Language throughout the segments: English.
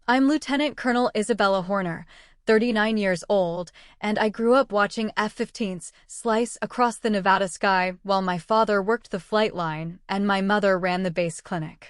I'm Lieutenant Colonel Isabella Horner, 39 years old, and I grew up watching F-15s slice across the Nevada sky while my father worked the flight line and my mother ran the base clinic.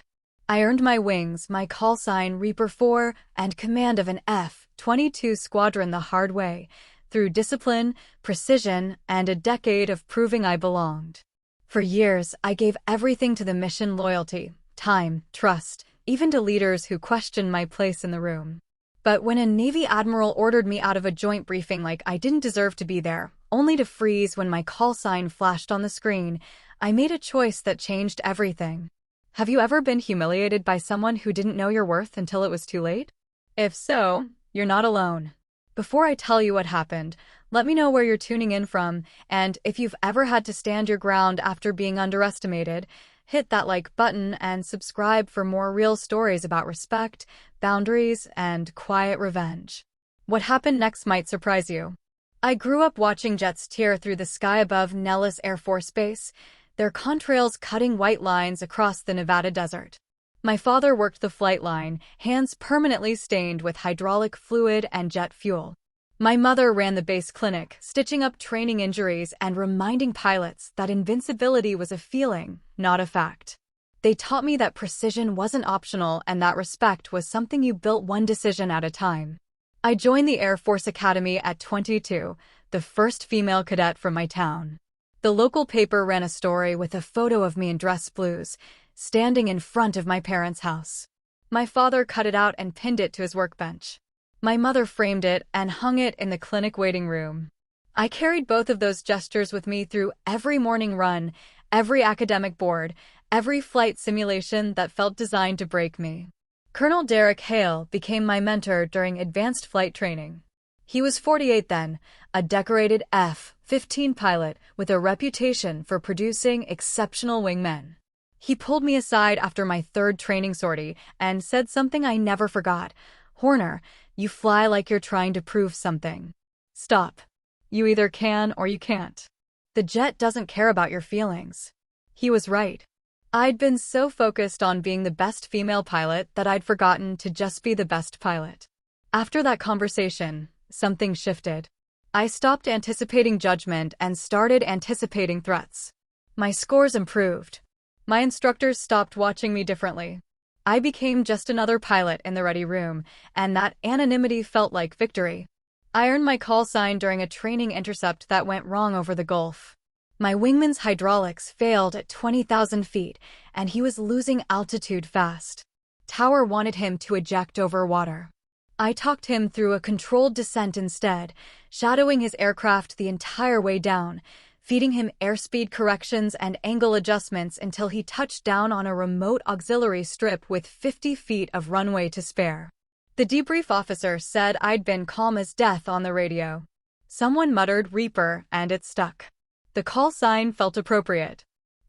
I earned my wings, my call sign Reaper 4, and command of an F-22 squadron the hard way, through discipline, precision, and a decade of proving I belonged. For years, I gave everything to the mission: loyalty, time, trust, even to leaders who questioned my place in the room. But when a Navy Admiral ordered me out of a joint briefing like I didn't deserve to be there, only to freeze when my call sign flashed on the screen, I made a choice that changed everything. Have you ever been humiliated by someone who didn't know your worth until it was too late? If so, you're not alone. Before I tell you what happened, let me know where you're tuning in from, and if you've ever had to stand your ground after being underestimated, hit that like button and subscribe for more real stories about respect, boundaries, and quiet revenge. What happened next might surprise you. I grew up watching jets tear through the sky above Nellis Air Force Base, their contrails cutting white lines across the Nevada desert. My father worked the flight line, hands permanently stained with hydraulic fluid and jet fuel. My mother ran the base clinic, stitching up training injuries and reminding pilots that invincibility was a feeling, not a fact. They taught me that precision wasn't optional and that respect was something you built one decision at a time. I joined the Air Force Academy at 22, the first female cadet from my town. The local paper ran a story with a photo of me in dress blues, standing in front of my parents' house. My father cut it out and pinned it to his workbench. My mother framed it and hung it in the clinic waiting room. I carried both of those gestures with me through every morning run, every academic board, every flight simulation that felt designed to break me. Colonel Derek Hale became my mentor during advanced flight training. He was 48 then, a decorated F-15 pilot with a reputation for producing exceptional wingmen. He pulled me aside after my third training sortie and said something I never forgot. "Horner, you fly like you're trying to prove something. Stop. You either can or you can't. The jet doesn't care about your feelings." He was right. I'd been so focused on being the best female pilot that I'd forgotten to just be the best pilot. After that conversation, something shifted. I stopped anticipating judgment and started anticipating threats. My scores improved. My instructors stopped watching me differently. I became just another pilot in the ready room, and that anonymity felt like victory. I earned my call sign during a training intercept that went wrong over the Gulf. My wingman's hydraulics failed at 20,000 feet, and he was losing altitude fast. Tower wanted him to eject over water. I talked him through a controlled descent instead, shadowing his aircraft the entire way down, feeding him airspeed corrections and angle adjustments until he touched down on a remote auxiliary strip with 50 feet of runway to spare. The debrief officer said I'd been calm as death on the radio. Someone muttered "Reaper," and it stuck. The call sign felt appropriate.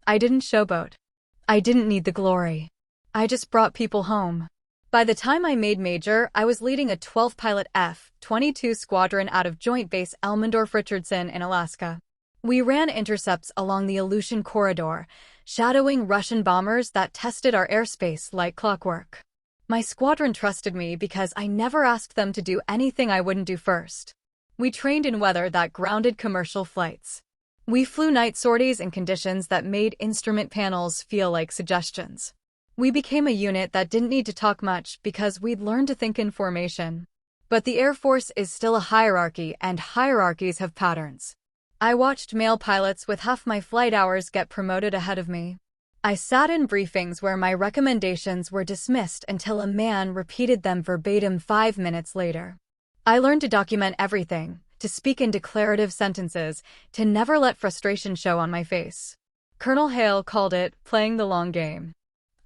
I didn't showboat. I didn't need the glory. I just brought people home. By the time I made Major, I was leading a 12-pilot F-22 squadron out of Joint Base Elmendorf-Richardson in Alaska. We ran intercepts along the Aleutian Corridor, shadowing Russian bombers that tested our airspace like clockwork. My squadron trusted me because I never asked them to do anything I wouldn't do first. We trained in weather that grounded commercial flights. We flew night sorties in conditions that made instrument panels feel like suggestions. We became a unit that didn't need to talk much because we'd learned to think in formation. But the Air Force is still a hierarchy, and hierarchies have patterns. I watched male pilots with half my flight hours get promoted ahead of me. I sat in briefings where my recommendations were dismissed until a man repeated them verbatim 5 minutes later. I learned to document everything, to speak in declarative sentences, to never let frustration show on my face. Colonel Hale called it playing the long game.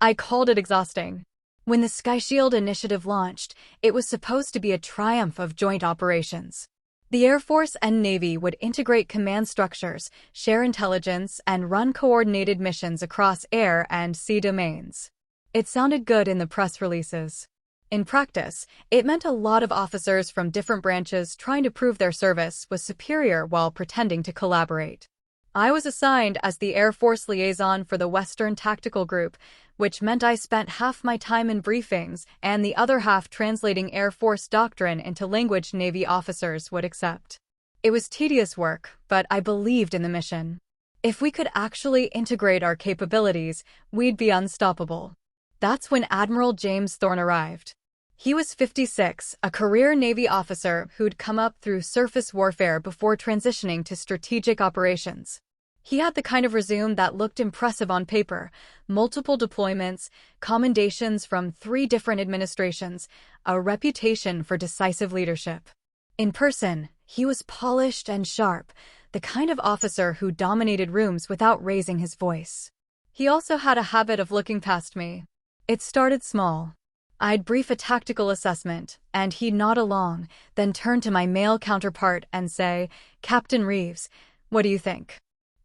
I called it exhausting. When the Sky Shield initiative launched, it was supposed to be a triumph of joint operations. The Air Force and Navy would integrate command structures, share intelligence, and run coordinated missions across air and sea domains. It sounded good in the press releases. In practice, it meant a lot of officers from different branches trying to prove their service was superior while pretending to collaborate. I was assigned as the Air Force liaison for the Western Tactical Group, which meant I spent half my time in briefings and the other half translating Air Force doctrine into language Navy officers would accept. It was tedious work, but I believed in the mission. If we could actually integrate our capabilities, we'd be unstoppable. That's when Admiral James Thorne arrived. He was 56, a career Navy officer who'd come up through surface warfare before transitioning to strategic operations. He had the kind of resume that looked impressive on paper: multiple deployments, commendations from 3 different administrations, a reputation for decisive leadership. In person, he was polished and sharp, the kind of officer who dominated rooms without raising his voice. He also had a habit of looking past me. It started small. I'd brief a tactical assessment, and he'd nod along, then turn to my male counterpart and say, "Captain Reeves, what do you think?"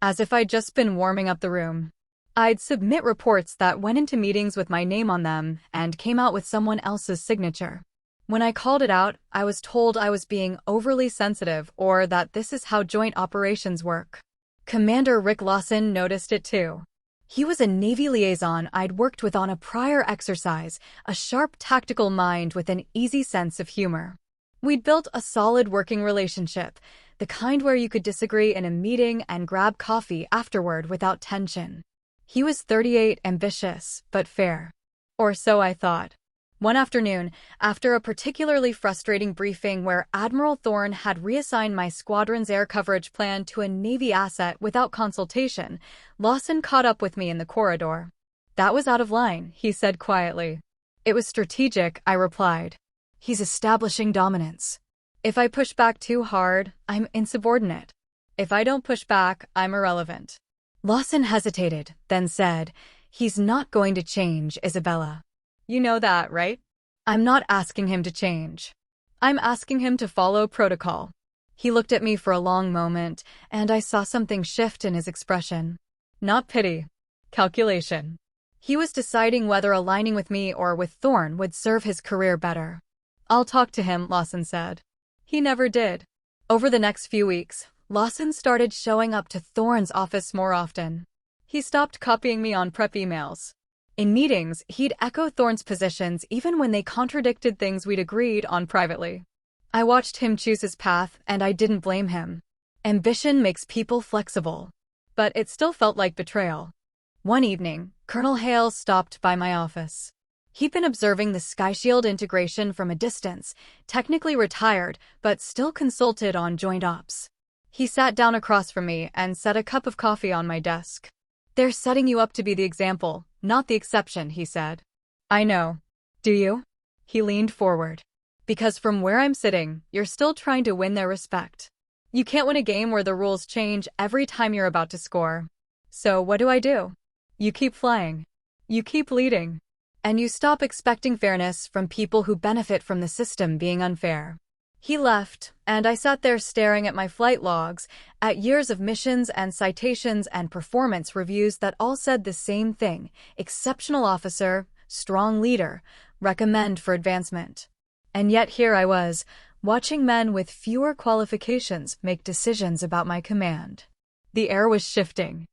As if I'd just been warming up the room. I'd submit reports that went into meetings with my name on them and came out with someone else's signature. When I called it out, I was told I was being overly sensitive or that this is how joint operations work. Commander Rick Lawson noticed it too. He was a Navy liaison I'd worked with on a prior exercise, a sharp tactical mind with an easy sense of humor. We'd built a solid working relationship, the kind where you could disagree in a meeting and grab coffee afterward without tension. He was 38, ambitious, but fair. Or so I thought. One afternoon, after a particularly frustrating briefing where Admiral Thorne had reassigned my squadron's air coverage plan to a Navy asset without consultation, Lawson caught up with me in the corridor. "That was out of line," he said quietly. "It was strategic," I replied. "He's establishing dominance. If I push back too hard, I'm insubordinate. If I don't push back, I'm irrelevant." Lawson hesitated, then said, "He's not going to change, Isabella. You know that, right?" "I'm not asking him to change. I'm asking him to follow protocol." He looked at me for a long moment, and I saw something shift in his expression. Not pity. Calculation. He was deciding whether aligning with me or with Thorne would serve his career better. "I'll talk to him," Lawson said. He never did. Over the next few weeks, Lawson started showing up to Thorne's office more often. He stopped copying me on prep emails. In meetings, he'd echo Thorne's positions even when they contradicted things we'd agreed on privately. I watched him choose his path, and I didn't blame him. Ambition makes people flexible. But it still felt like betrayal. One evening, Colonel Hale stopped by my office. He'd been observing the SkyShield integration from a distance, technically retired, but still consulted on joint ops. He sat down across from me and set a cup of coffee on my desk. "They're setting you up to be the example, not the exception," he said. "I know. Do you?" He leaned forward. "Because from where I'm sitting, you're still trying to win their respect. You can't win a game where the rules change every time you're about to score. So what do? You keep flying. You keep leading. And you stop expecting fairness from people who benefit from the system being unfair." He left, and I sat there staring at my flight logs, at years of missions and citations and performance reviews that all said the same thing: exceptional officer, strong leader, recommend for advancement. And yet here I was, watching men with fewer qualifications make decisions about my command. The air was shifting.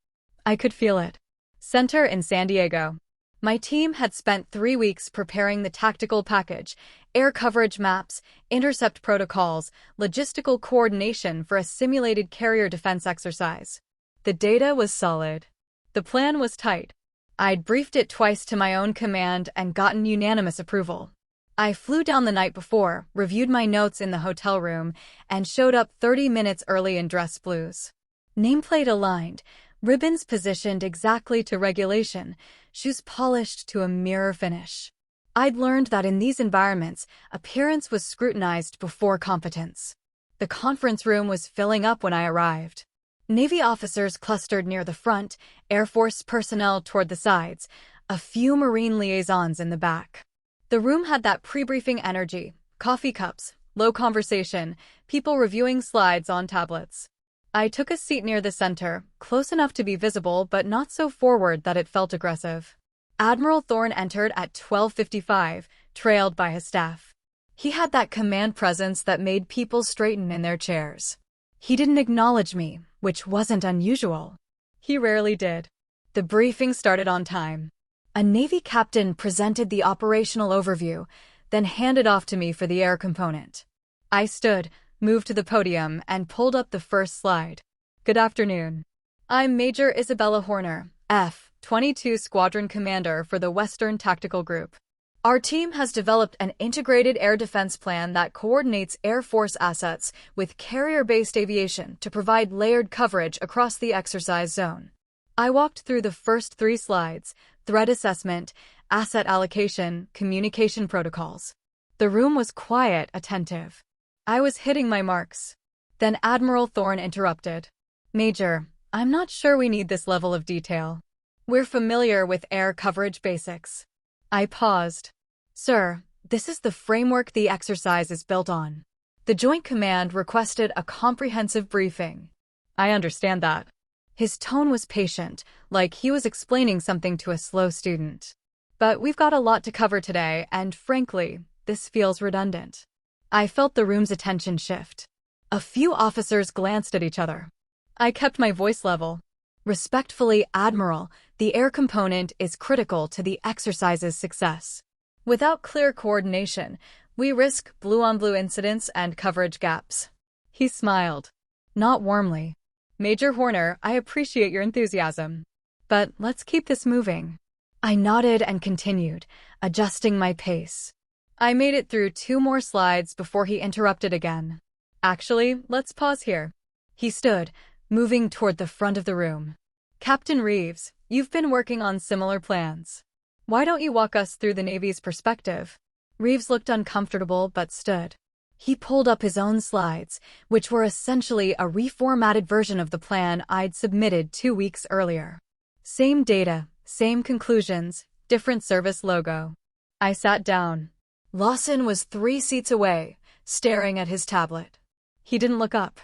I could feel it. Center in San Diego. My team had spent 3 weeks preparing the tactical package, air coverage maps, intercept protocols, logistical coordination for a simulated carrier defense exercise. The data was solid. The plan was tight. I'd briefed it twice to my own command and gotten unanimous approval. I flew down the night before, reviewed my notes in the hotel room, and showed up 30 minutes early in dress blues. Nameplate aligned, ribbons positioned exactly to regulation, shoes polished to a mirror finish. I'd learned that in these environments, appearance was scrutinized before competence. The conference room was filling up when I arrived. Navy officers clustered near the front, Air Force personnel toward the sides, a few Marine liaisons in the back. The room had that pre-briefing energy: coffee cups, low conversation, people reviewing slides on tablets. I took a seat near the center, close enough to be visible but not so forward that it felt aggressive. Admiral Thorne entered at 12:55, trailed by his staff. He had that command presence that made people straighten in their chairs. He didn't acknowledge me, which wasn't unusual. He rarely did. The briefing started on time. A Navy captain presented the operational overview, then handed off to me for the air component. I stood, moved to the podium, and pulled up the first slide. Good afternoon. I'm Major Isabella Horner, F-22 Squadron Commander for the Western Tactical Group. Our team has developed an integrated air defense plan that coordinates Air Force assets with carrier-based aviation to provide layered coverage across the exercise zone. I walked through the first 3 slides: threat assessment, asset allocation, communication protocols. The room was quiet, attentive. I was hitting my marks. Then Admiral Thorne interrupted. Major, I'm not sure we need this level of detail. We're familiar with air coverage basics. I paused. Sir, this is the framework the exercise is built on. The Joint Command requested a comprehensive briefing. I understand that. His tone was patient, like he was explaining something to a slow student. But we've got a lot to cover today, and frankly, this feels redundant. I felt the room's attention shift. A few officers glanced at each other. I kept my voice level. Respectfully, Admiral, the air component is critical to the exercise's success. Without clear coordination, we risk blue-on-blue incidents and coverage gaps. He smiled. Not warmly. Major Horner, I appreciate your enthusiasm. But let's keep this moving. I nodded and continued, adjusting my pace. I made it through 2 more slides before he interrupted again. Actually, let's pause here. He stood, moving toward the front of the room. Captain Reeves, you've been working on similar plans. Why don't you walk us through the Navy's perspective? Reeves looked uncomfortable but stood. He pulled up his own slides, which were essentially a reformatted version of the plan I'd submitted 2 weeks earlier. Same data, same conclusions, different service logo. I sat down. Lawson was 3 seats away, staring at his tablet. He didn't look up.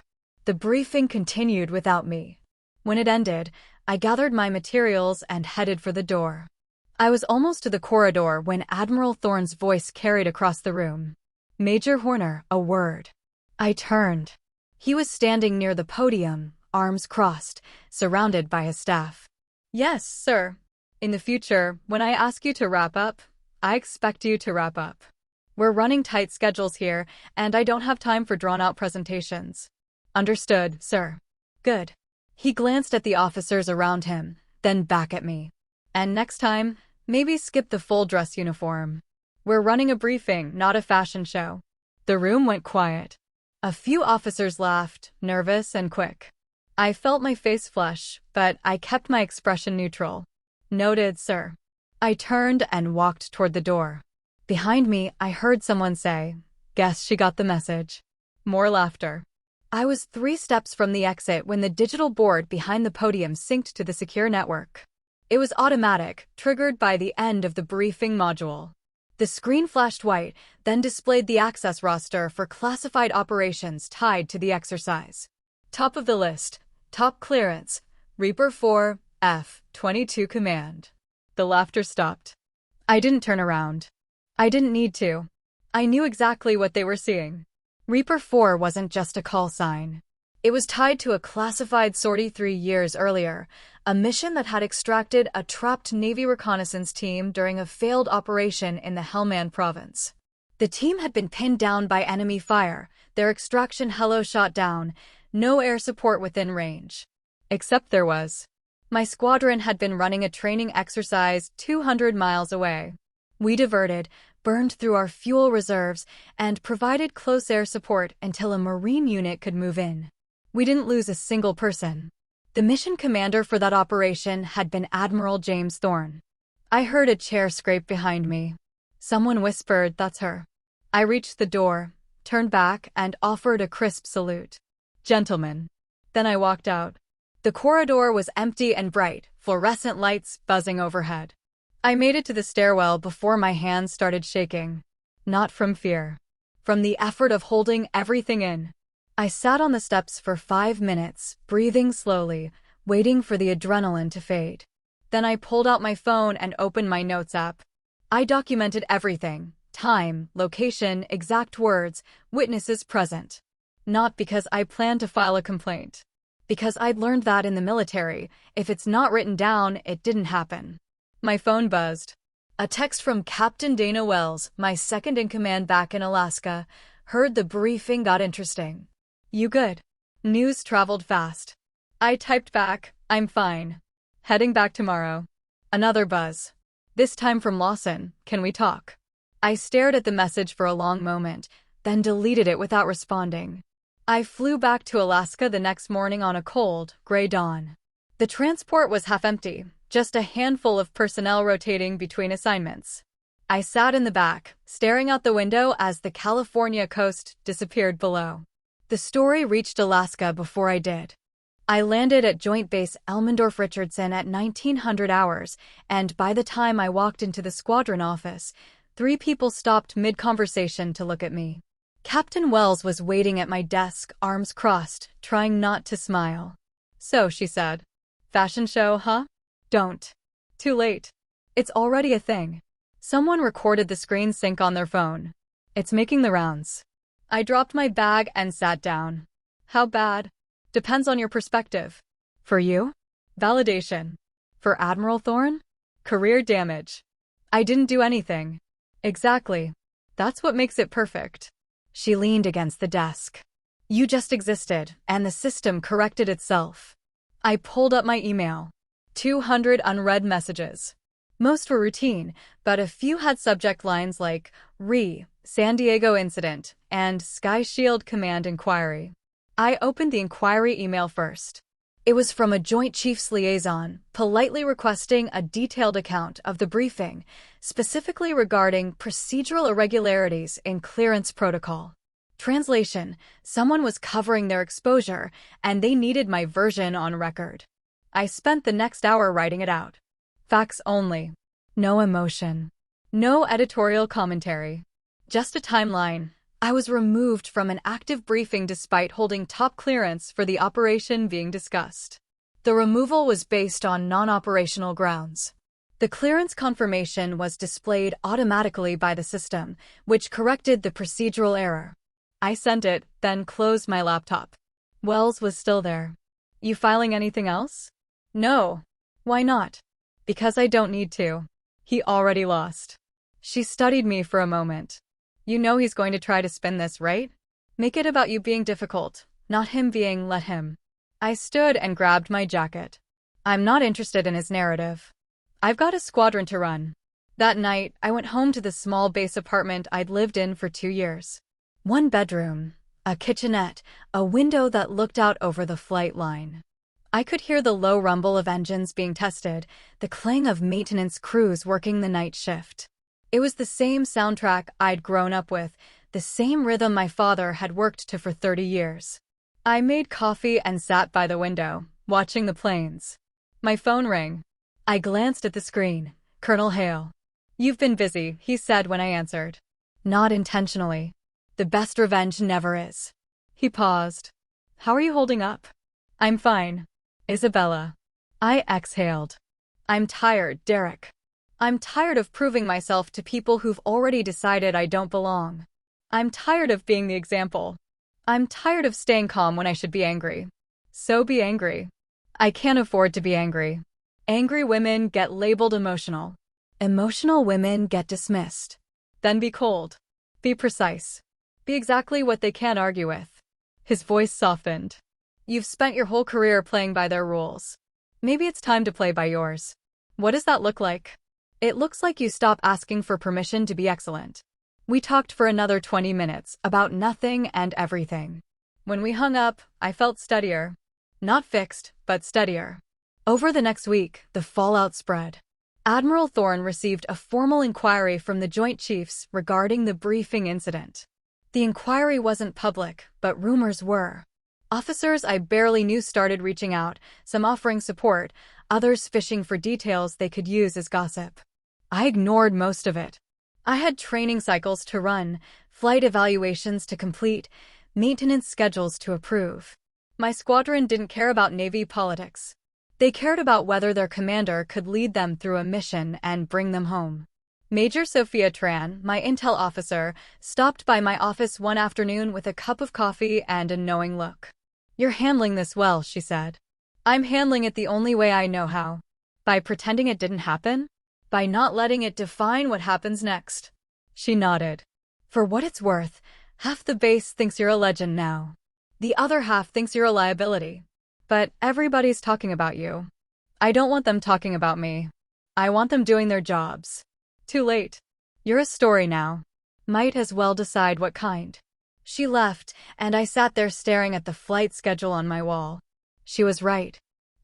The briefing continued without me. When it ended, I gathered my materials and headed for the door. I was almost to the corridor when Admiral Thorne's voice carried across the room. Major Horner, a word. I turned. He was standing near the podium, arms crossed, surrounded by his staff. Yes, sir. In the future, when I ask you to wrap up, I expect you to wrap up. We're running tight schedules here, and I don't have time for drawn-out presentations. Understood, sir. Good. He glanced at the officers around him, then back at me. And next time, maybe skip the full dress uniform. We're running a briefing, not a fashion show. The room went quiet. A few officers laughed, nervous and quick. I felt my face flush, but I kept my expression neutral. Noted, sir. I turned and walked toward the door. Behind me, I heard someone say, "Guess she got the message." More laughter. I was 3 steps from the exit when the digital board behind the podium synced to the secure network. It was automatic, triggered by the end of the briefing module. The screen flashed white, then displayed the access roster for classified operations tied to the exercise. Top of the list, top clearance, Reaper 4, F-22 Command. The laughter stopped. I didn't turn around. I didn't need to. I knew exactly what they were seeing. Reaper 4 wasn't just a call sign. It was tied to a classified sortie 3 years earlier, a mission that had extracted a trapped Navy reconnaissance team during a failed operation in the Helmand province. The team had been pinned down by enemy fire, their extraction helo shot down, no air support within range. Except there was. My squadron had been running a training exercise 200 miles away. We diverted, burned through our fuel reserves, and provided close air support until a Marine unit could move in. We didn't lose a single person. The mission commander for that operation had been Admiral James Thorne. I heard a chair scrape behind me. Someone whispered, "That's her." I reached the door, turned back, and offered a crisp salute. "Gentlemen." Then I walked out. The corridor was empty and bright, fluorescent lights buzzing overhead. I made it to the stairwell before my hands started shaking. Not from fear. From the effort of holding everything in. I sat on the steps for 5 minutes, breathing slowly, waiting for the adrenaline to fade. Then I pulled out my phone and opened my notes app. I documented everything: time, location, exact words, witnesses present. Not because I planned to file a complaint. Because I'd learned that in the military, if it's not written down, it didn't happen. My phone buzzed. A text from Captain Dana Wells, my second-in-command back in Alaska. Heard the briefing got interesting. You good? News traveled fast. I typed back, I'm fine. Heading back tomorrow. Another buzz. This time from Lawson, can we talk? I stared at the message for a long moment, then deleted it without responding. I flew back to Alaska the next morning on a cold, gray dawn. The transport was half empty, just a handful of personnel rotating between assignments. I sat in the back, staring out the window as the California coast disappeared below. The story reached Alaska before I did. I landed at Joint Base Elmendorf-Richardson at 1900 hours, and by the time I walked into the squadron office, 3 people stopped mid-conversation to look at me. Captain Wells was waiting at my desk, arms crossed, trying not to smile. So, she said. Fashion show, huh? Don't. Too late. It's already a thing. Someone recorded the screen sync on their phone. It's making the rounds. I dropped my bag and sat down. How bad? Depends on your perspective. For you? Validation. For Admiral Thorne? Career damage. I didn't do anything. Exactly. That's what makes it perfect. She leaned against the desk. You just existed, and the system corrected itself. I pulled up my email. 200 unread messages. Most were routine, but a few had subject lines like San Diego Incident and Sky Shield Command Inquiry. I opened the inquiry email first. It was from a Joint Chiefs liaison, politely requesting a detailed account of the briefing, specifically regarding procedural irregularities in clearance protocol. Translation: someone was covering their exposure, and they needed my version on record. I spent the next hour writing it out. Facts only. No emotion. No editorial commentary. Just a timeline. I was removed from an active briefing despite holding top clearance for the operation being discussed. The removal was based on non-operational grounds. The clearance confirmation was displayed automatically by the system, which corrected the procedural error. I sent it, then closed my laptop. Wells was still there. You filing anything else? No. Why not? Because I don't need to. He already lost. She studied me for a moment. You know he's going to try to spin this, right? Make it about you being difficult, not him being let him. I stood and grabbed my jacket. I'm not interested in his narrative. I've got a squadron to run. That night, I went home to the small base apartment I'd lived in for 2 years. 1 bedroom, a kitchenette, a window that looked out over the flight line. I could hear the low rumble of engines being tested, the clang of maintenance crews working the night shift. It was the same soundtrack I'd grown up with, the same rhythm my father had worked to for 30 years. I made coffee and sat by the window, watching the planes. My phone rang. I glanced at the screen. Colonel Hale. You've been busy, he said when I answered. Not intentionally. The best revenge never is. He paused. How are you holding up? I'm fine. Isabella. I exhaled. I'm tired, Derek. I'm tired of proving myself to people who've already decided I don't belong. I'm tired of being the example. I'm tired of staying calm when I should be angry. So be angry. I can't afford to be angry. Angry women get labeled emotional. Emotional women get dismissed. Then be cold. Be precise. Be exactly what they can't argue with. His voice softened. You've spent your whole career playing by their rules. Maybe it's time to play by yours. What does that look like? It looks like you stop asking for permission to be excellent. We talked for another 20 minutes about nothing and everything. When we hung up, I felt steadier. Not fixed, but steadier. Over the next week, the fallout spread. Admiral Thorne received a formal inquiry from the Joint Chiefs regarding the briefing incident. The inquiry wasn't public, but rumors were. Officers I barely knew started reaching out, some offering support, others fishing for details they could use as gossip. I ignored most of it. I had training cycles to run, flight evaluations to complete, maintenance schedules to approve. My squadron didn't care about Navy politics. They cared about whether their commander could lead them through a mission and bring them home. Major Sophia Tran, my intel officer, stopped by my office one afternoon with a cup of coffee and a knowing look. You're handling this well, she said. I'm handling it the only way I know how. By pretending it didn't happen? By not letting it define what happens next. She nodded. For what it's worth, half the base thinks you're a legend now. The other half thinks you're a liability. But everybody's talking about you. I don't want them talking about me. I want them doing their jobs. Too late. You're a story now. Might as well decide what kind. She left, and I sat there staring at the flight schedule on my wall. She was right.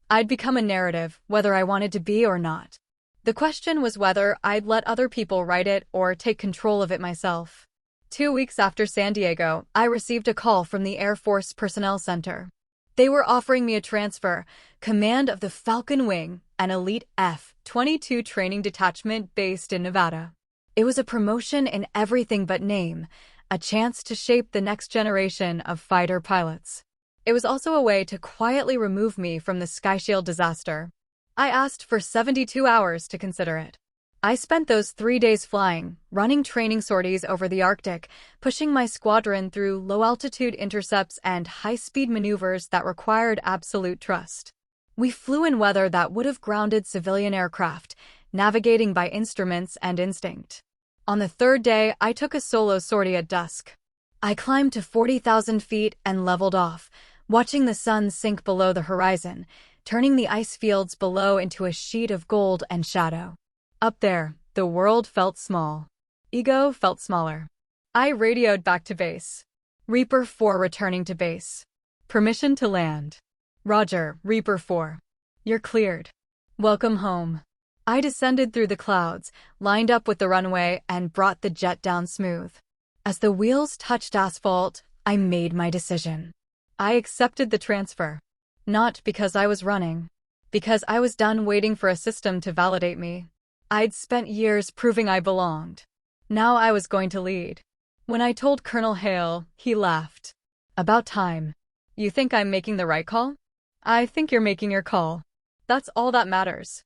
I'd become a narrative, whether I wanted to be or not. The question was whether I'd let other people write it or take control of it myself. 2 weeks after San Diego, I received a call from the Air Force Personnel Center. They were offering me a transfer, command of the Falcon Wing, an elite F-22 training detachment based in Nevada. It was a promotion in everything but name, a chance to shape the next generation of fighter pilots. It was also a way to quietly remove me from the SkyShield disaster. I asked for 72 hours to consider it. I spent those 3 days flying, running training sorties over the Arctic, pushing my squadron through low-altitude intercepts and high-speed maneuvers that required absolute trust. We flew in weather that would have grounded civilian aircraft, navigating by instruments and instinct. On the 3rd day, I took a solo sortie at dusk. I climbed to 40,000 feet and leveled off, watching the sun sink below the horizon, turning the ice fields below into a sheet of gold and shadow. Up there, the world felt small. Ego felt smaller. I radioed back to base. Reaper 4 returning to base. Permission to land. Roger, Reaper 4. You're cleared. Welcome home. I descended through the clouds, lined up with the runway, and brought the jet down smooth. As the wheels touched asphalt, I made my decision. I accepted the transfer. Not because I was running. Because I was done waiting for a system to validate me. I'd spent years proving I belonged. Now I was going to lead. When I told Colonel Hale, he laughed. About time. You think I'm making the right call? I think you're making your call. That's all that matters.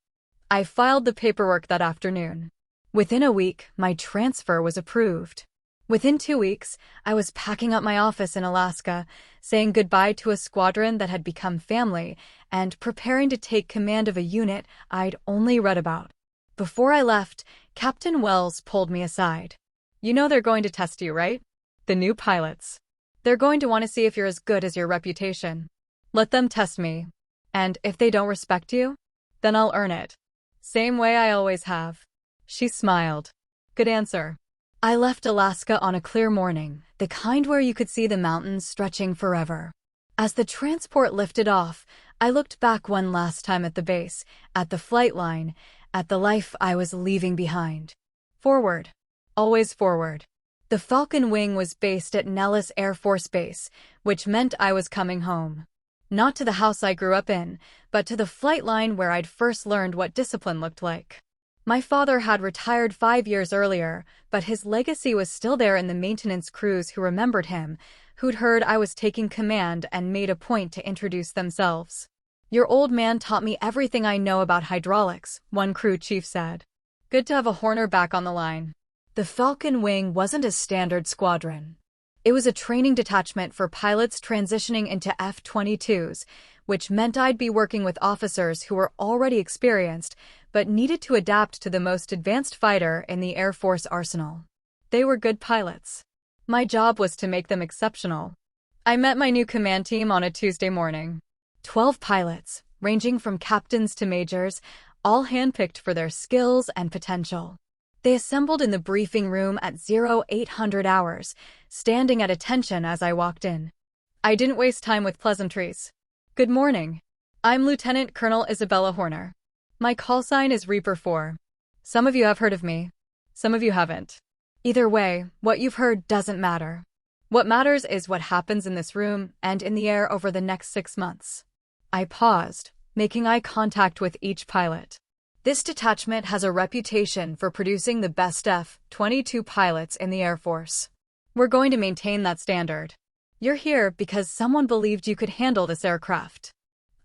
I filed the paperwork that afternoon. Within a week, my transfer was approved. Within 2 weeks, I was packing up my office in Alaska, saying goodbye to a squadron that had become family, and preparing to take command of a unit I'd only read about. Before I left, Captain Wells pulled me aside. You know they're going to test you, right? The new pilots. They're going to want to see if you're as good as your reputation. Let them test me. And if they don't respect you, then I'll earn it. Same way I always have. She smiled. Good answer. I left Alaska on a clear morning, the kind where you could see the mountains stretching forever. As the transport lifted off, I looked back one last time at the base, at the flight line, at the life I was leaving behind. Forward. Always forward. The Falcon Wing was based at Nellis Air Force Base, which meant I was coming home. Not to the house I grew up in, but to the flight line where I'd first learned what discipline looked like. My father had retired 5 years earlier, but his legacy was still there in the maintenance crews who remembered him, who'd heard I was taking command and made a point to introduce themselves. Your old man taught me everything I know about hydraulics, one crew chief said. Good to have a Horner back on the line. The Falcon Wing wasn't a standard squadron. It was a training detachment for pilots transitioning into F-22s, which meant I'd be working with officers who were already experienced, but needed to adapt to the most advanced fighter in the Air Force arsenal. They were good pilots. My job was to make them exceptional. I met my new command team on a Tuesday morning. 12 pilots, ranging from captains to majors, all handpicked for their skills and potential. They assembled in the briefing room at 0800 hours, standing at attention as I walked in. I didn't waste time with pleasantries. Good morning. I'm Lieutenant Colonel Isabella Horner. My call sign is Reaper 4. Some of you have heard of me. Some of you haven't. Either way, what you've heard doesn't matter. What matters is what happens in this room and in the air over the next 6 months. I paused, making eye contact with each pilot. This detachment has a reputation for producing the best F-22 pilots in the Air Force. We're going to maintain that standard. You're here because someone believed you could handle this aircraft.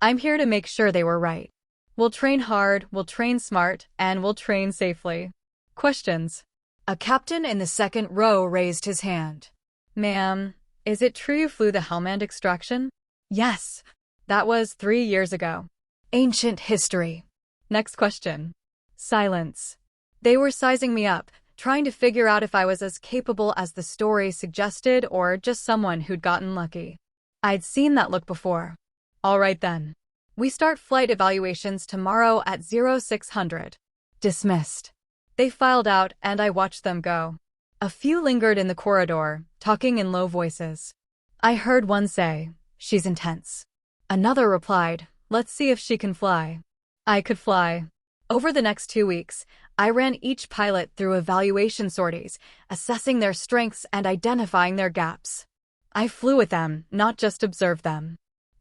I'm here to make sure they were right. We'll train hard, we'll train smart, and we'll train safely. Questions? A captain in the second row raised his hand. Ma'am, is it true you flew the Helmand extraction? Yes, that was 3 years ago. Ancient history. Next question. Silence. They were sizing me up, trying to figure out if I was as capable as the story suggested or just someone who'd gotten lucky. I'd seen that look before. All right then. We start flight evaluations tomorrow at 0600. Dismissed. They filed out and I watched them go. A few lingered in the corridor, talking in low voices. I heard one say, "She's intense." Another replied, "Let's see if she can fly." I could fly. Over the next 2 weeks, I ran each pilot through evaluation sorties, assessing their strengths and identifying their gaps. I flew with them, not just observed them.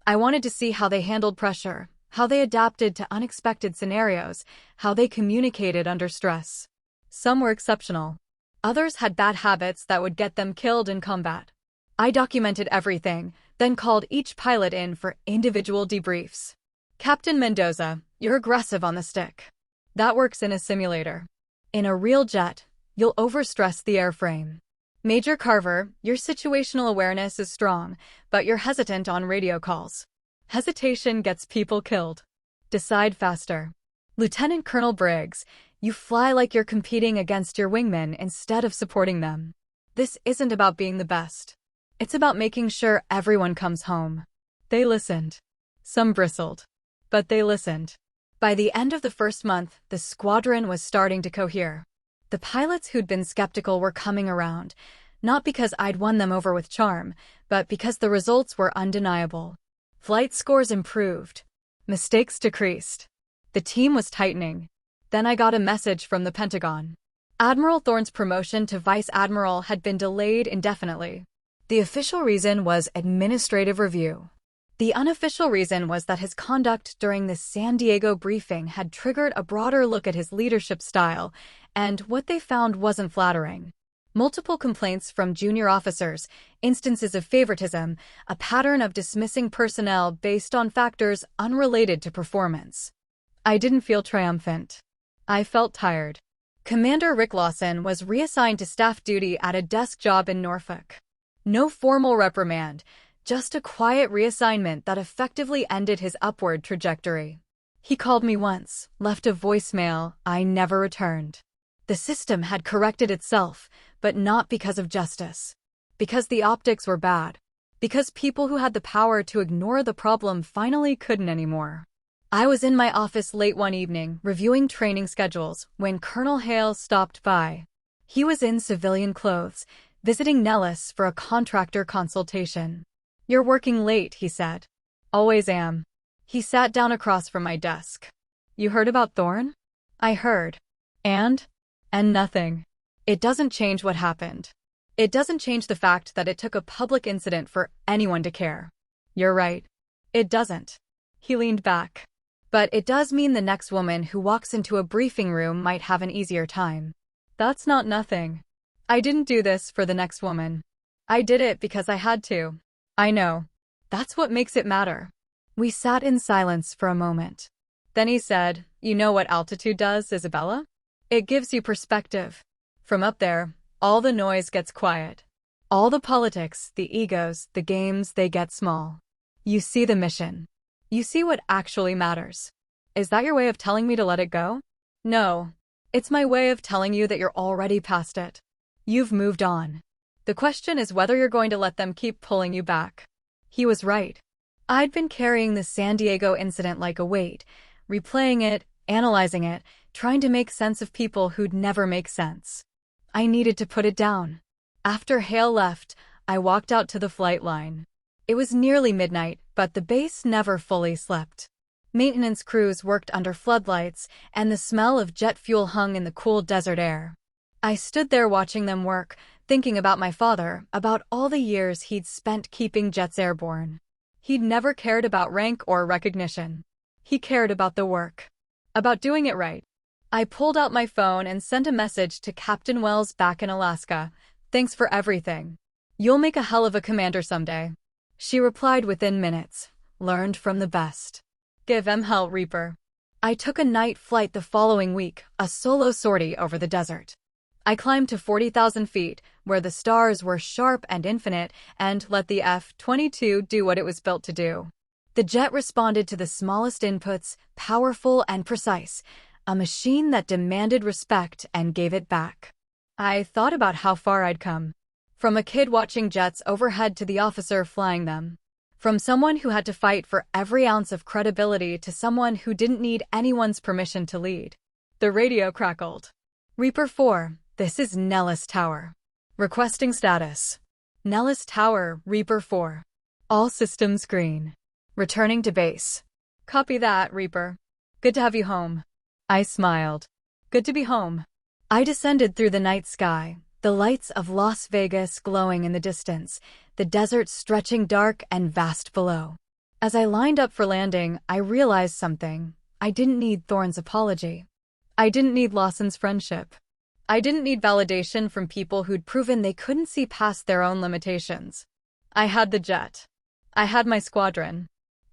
I wanted to see how they handled pressure, how they adapted to unexpected scenarios, how they communicated under stress. Some were exceptional. Others had bad habits that would get them killed in combat. I documented everything, then called each pilot in for individual debriefs. "Captain Mendoza, you're aggressive on the stick. That works in a simulator. In a real jet, you'll overstress the airframe. Major Carver, your situational awareness is strong, but you're hesitant on radio calls. Hesitation gets people killed. Decide faster. Lieutenant Colonel Briggs, you fly like you're competing against your wingmen instead of supporting them. This isn't about being the best. It's about making sure everyone comes home." They listened. Some bristled. But they listened. By the end of the first month, the squadron was starting to cohere. The pilots who'd been skeptical were coming around, not because I'd won them over with charm, but because the results were undeniable. Flight scores improved. Mistakes decreased. The team was tightening. Then I got a message from the Pentagon. Admiral Thorne's promotion to Vice Admiral had been delayed indefinitely. The official reason was administrative review. The unofficial reason was that his conduct during the San Diego briefing had triggered a broader look at his leadership style, and what they found wasn't flattering. Multiple complaints from junior officers, instances of favoritism, a pattern of dismissing personnel based on factors unrelated to performance. I didn't feel triumphant. I felt tired. Commander Rick Lawson was reassigned to staff duty at a desk job in Norfolk. No formal reprimand, just a quiet reassignment that effectively ended his upward trajectory. He called me once, left a voicemail I never returned. The system had corrected itself, but not because of justice. Because the optics were bad. Because people who had the power to ignore the problem finally couldn't anymore. I was in my office late one evening, reviewing training schedules, when Colonel Hale stopped by. He was in civilian clothes, visiting Nellis for a contractor consultation. "You're working late," he said. "Always am." He sat down across from my desk. "You heard about Thorne?" I heard. And nothing. It doesn't change what happened. It doesn't change the fact that it took a public incident for anyone to care. You're right. It doesn't. He leaned back. But it does mean the next woman who walks into a briefing room might have an easier time. That's not nothing. I didn't do this for the next woman. I did it because I had to. I know. That's what makes it matter. We sat in silence for a moment. Then he said, "You know what altitude does, Isabella? It gives you perspective. From up there, all the noise gets quiet. All the politics, the egos, the games, they get small. You see the mission. You see what actually matters." Is that your way of telling me to let it go? No. It's my way of telling you that you're already past it. You've moved on. The question is whether you're going to let them keep pulling you back. He was right. I'd been carrying the San Diego incident like a weight, replaying it, analyzing it, trying to make sense of people who'd never make sense. I needed to put it down. After Hale left, I walked out to the flight line. It was nearly midnight, but the base never fully slept. Maintenance crews worked under floodlights, and the smell of jet fuel hung in the cool desert air. I stood there watching them work, thinking about my father, about all the years he'd spent keeping jets airborne. He'd never cared about rank or recognition. He cared about the work. About doing it right. I pulled out my phone and sent a message to Captain Wells back in Alaska. "Thanks for everything. You'll make a hell of a commander someday." She replied within minutes. "Learned from the best. Give 'em hell, Reaper." I took a night flight the following week, a solo sortie over the desert. I climbed to 40,000 feet, where the stars were sharp and infinite, and let the F-22 do what it was built to do. The jet responded to the smallest inputs, powerful and precise, a machine that demanded respect and gave it back. I thought about how far I'd come. From a kid watching jets overhead to the officer flying them. From someone who had to fight for every ounce of credibility to someone who didn't need anyone's permission to lead. The radio crackled. Reaper 4, this is Nellis Tower. Requesting status. Nellis Tower, Reaper 4. All systems green. Returning to base. Copy that, Reaper. Good to have you home. I smiled. Good to be home. I descended through the night sky, the lights of Las Vegas glowing in the distance, the desert stretching dark and vast below. As I lined up for landing, I realized something. I didn't need Thorne's apology. I didn't need Lawson's friendship. I didn't need validation from people who'd proven they couldn't see past their own limitations. I had the jet. I had my squadron.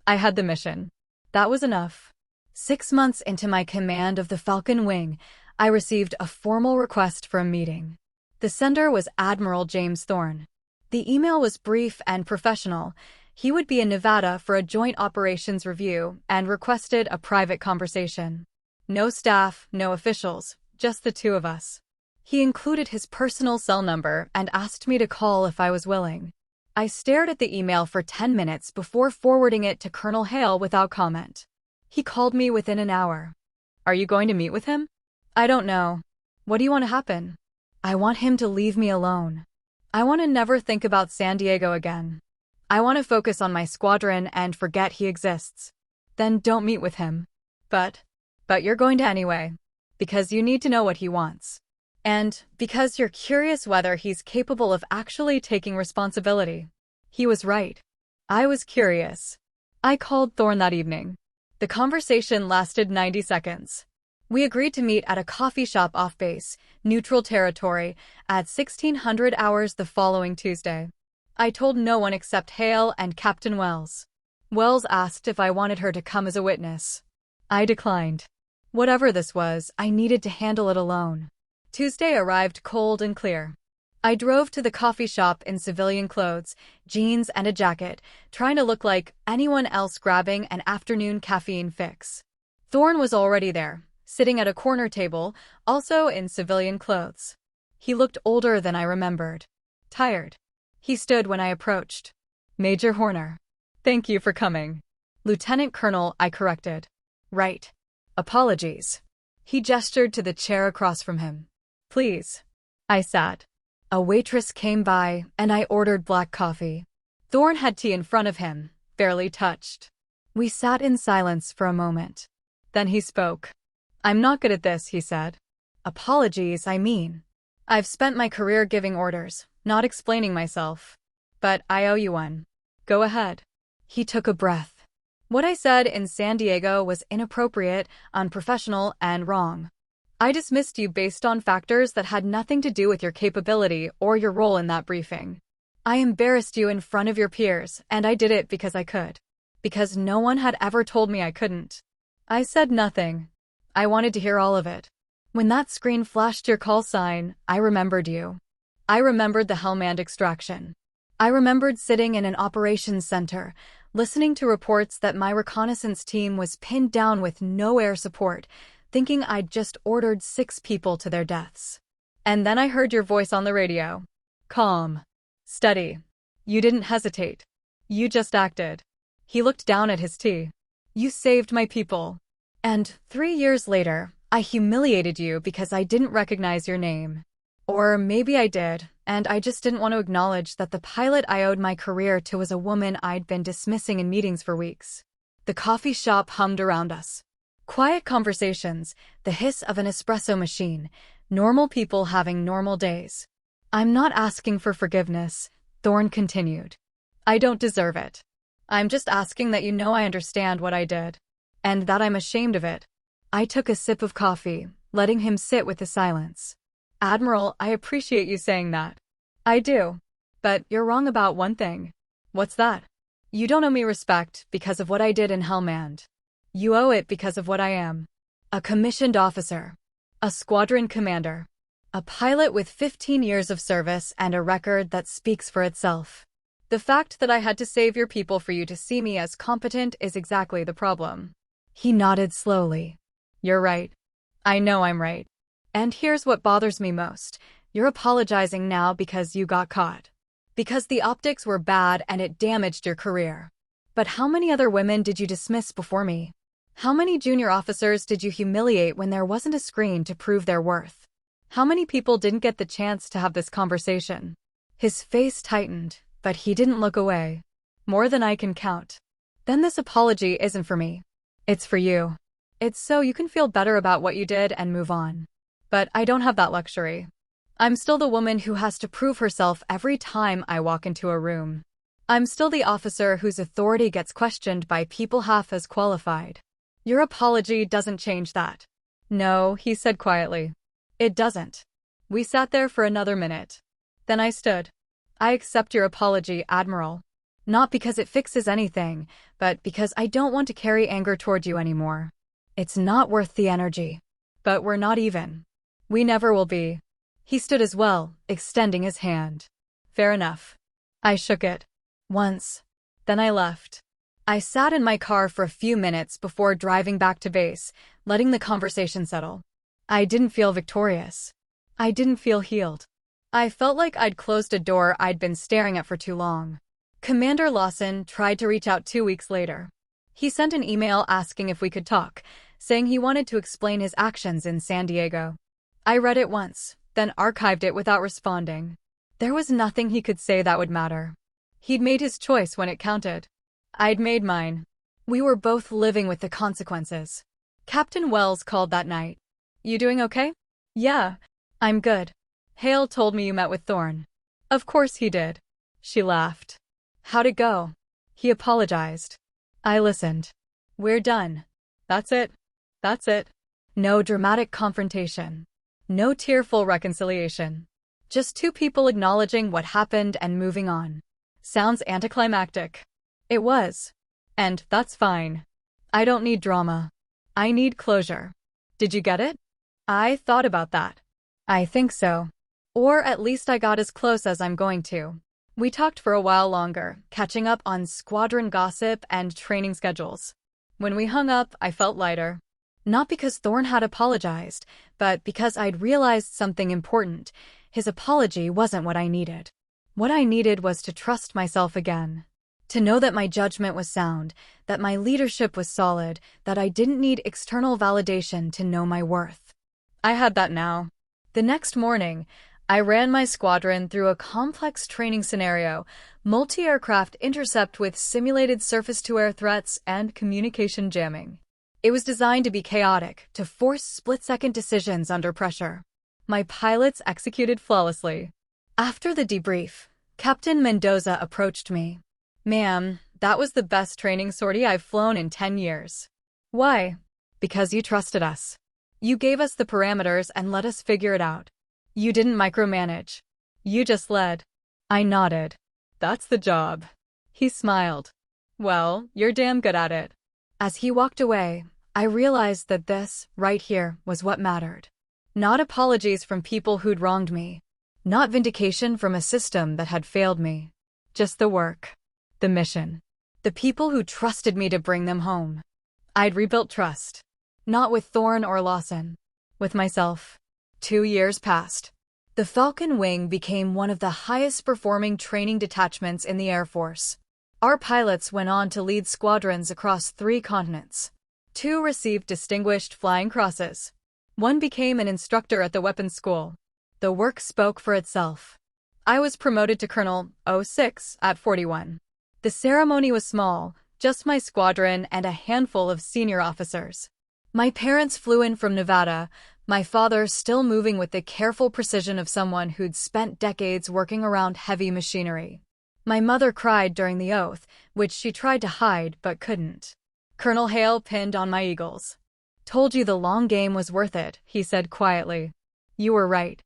I had the mission. That was enough. 6 months into my command of the Falcon Wing, I received a formal request for a meeting. The sender was Admiral James Thorne. The email was brief and professional. He would be in Nevada for a joint operations review and requested a private conversation. No staff, no officials, just the two of us. He included his personal cell number and asked me to call if I was willing. I stared at the email for 10 minutes before forwarding it to Colonel Hale without comment. He called me within an hour. Are you going to meet with him? I don't know. What do you want to happen? I want him to leave me alone. I want to never think about San Diego again. I want to focus on my squadron and forget he exists. Then don't meet with him. But you're going to anyway. Because you need to know what he wants. And because you're curious whether he's capable of actually taking responsibility. He was right. I was curious. I called Thorne that evening. The conversation lasted 90 seconds. We agreed to meet at a coffee shop off base, neutral territory, at 1600 hours the following Tuesday. I told no one except Hale and Captain Wells. Wells asked if I wanted her to come as a witness. I declined. Whatever this was, I needed to handle it alone. Tuesday arrived cold and clear. I drove to the coffee shop in civilian clothes, jeans and a jacket, trying to look like anyone else grabbing an afternoon caffeine fix. Thorne was already there, sitting at a corner table, also in civilian clothes. He looked older than I remembered. Tired. He stood when I approached. Major Horner. Thank you for coming. Lieutenant Colonel, I corrected. Right. Apologies. He gestured to the chair across from him. Please. I sat. A waitress came by, and I ordered black coffee. Thorne had tea in front of him, barely touched. We sat in silence for a moment. Then he spoke. I'm not good at this, he said. Apologies, I mean. I've spent my career giving orders, not explaining myself. But I owe you one. Go ahead. He took a breath. What I said in San Diego was inappropriate, unprofessional, and wrong. I dismissed you based on factors that had nothing to do with your capability or your role in that briefing. I embarrassed you in front of your peers, and I did it because I could. Because no one had ever told me I couldn't. I said nothing. I wanted to hear all of it. When that screen flashed your call sign, I remembered you. I remembered the Hellman extraction. I remembered sitting in an operations center, listening to reports that my reconnaissance team was pinned down with no air support, thinking I'd just ordered 6 people to their deaths. And then I heard your voice on the radio. Calm. Steady. You didn't hesitate. You just acted. He looked down at his tea. You saved my people. And 3 years later, I humiliated you because I didn't recognize your name. Or maybe I did, and I just didn't want to acknowledge that the pilot I owed my career to was a woman I'd been dismissing in meetings for weeks. The coffee shop hummed around us. Quiet conversations, the hiss of an espresso machine, normal people having normal days. I'm not asking for forgiveness, Thorne continued. I don't deserve it. I'm just asking that you know I understand what I did. And that I'm ashamed of it. I took a sip of coffee, letting him sit with the silence. Admiral, I appreciate you saying that. I do. But you're wrong about one thing. What's that? You don't owe me respect because of what I did in Hellman. You owe it because of what I am. A commissioned officer. A squadron commander. A pilot with 15 years of service and a record that speaks for itself. The fact that I had to save your people for you to see me as competent is exactly the problem. He nodded slowly. You're right. I know I'm right. And here's what bothers me most. You're apologizing now because you got caught. Because the optics were bad and it damaged your career. But how many other women did you dismiss before me? How many junior officers did you humiliate when there wasn't a screen to prove their worth? How many people didn't get the chance to have this conversation? His face tightened, but he didn't look away. More than I can count. Then this apology isn't for me. It's for you. It's so you can feel better about what you did and move on. But I don't have that luxury. I'm still the woman who has to prove herself every time I walk into a room. I'm still the officer whose authority gets questioned by people half as qualified. Your apology doesn't change that. No, he said quietly. It doesn't. We sat there for another minute. Then I stood. I accept your apology, Admiral. Not because it fixes anything, but because I don't want to carry anger toward you anymore. It's not worth the energy. But we're not even. We never will be. He stood as well, extending his hand. Fair enough. I shook it. Once. Then I left. I sat in my car for a few minutes before driving back to base, letting the conversation settle. I didn't feel victorious. I didn't feel healed. I felt like I'd closed a door I'd been staring at for too long. Commander Lawson tried to reach out 2 weeks later. He sent an email asking if we could talk, saying he wanted to explain his actions in San Diego. I read it once, then archived it without responding. There was nothing he could say that would matter. He'd made his choice when it counted. I'd made mine. We were both living with the consequences. Captain Wells called that night. You doing okay? Yeah, I'm good. Hale told me you met with Thorne. Of course he did. She laughed. How'd it go? He apologized. I listened. We're done. That's it. That's it. No dramatic confrontation. No tearful reconciliation. Just two people acknowledging what happened and moving on. Sounds anticlimactic. It was. And that's fine. I don't need drama. I need closure. Did you get it? I thought about that. I think so. Or at least I got as close as I'm going to. We talked for a while longer, catching up on squadron gossip and training schedules. When we hung up, I felt lighter. Not because Thorne had apologized, but because I'd realized something important. His apology wasn't what I needed. What I needed was to trust myself again. To know that my judgment was sound, that my leadership was solid, that I didn't need external validation to know my worth. I had that now. The next morning, I ran my squadron through a complex training scenario, multi-aircraft intercept with simulated surface-to-air threats and communication jamming. It was designed to be chaotic, to force split-second decisions under pressure. My pilots executed flawlessly. After the debrief, Captain Mendoza approached me. Ma'am, that was the best training sortie I've flown in 10 years. Why? Because you trusted us. You gave us the parameters and let us figure it out. You didn't micromanage. You just led. I nodded. That's the job. He smiled. Well, you're damn good at it. As he walked away, I realized that this, right here, was what mattered. Not apologies from people who'd wronged me. Not vindication from a system that had failed me. Just the work. The mission. The people who trusted me to bring them home. I'd rebuilt trust. Not with Thorne or Lawson. With myself. 2 years passed. The Falcon Wing became one of the highest-performing training detachments in the Air Force. Our pilots went on to lead squadrons across 3 continents. 2 received distinguished flying crosses. 1 became an instructor at the weapons school. The work spoke for itself. I was promoted to Colonel 06 at 41. The ceremony was small, just my squadron and a handful of senior officers. My parents flew in from Nevada, my father still moving with the careful precision of someone who'd spent decades working around heavy machinery. My mother cried during the oath, which she tried to hide but couldn't. Colonel Hale pinned on my eagles. Told you the long game was worth it, he said quietly. You were right.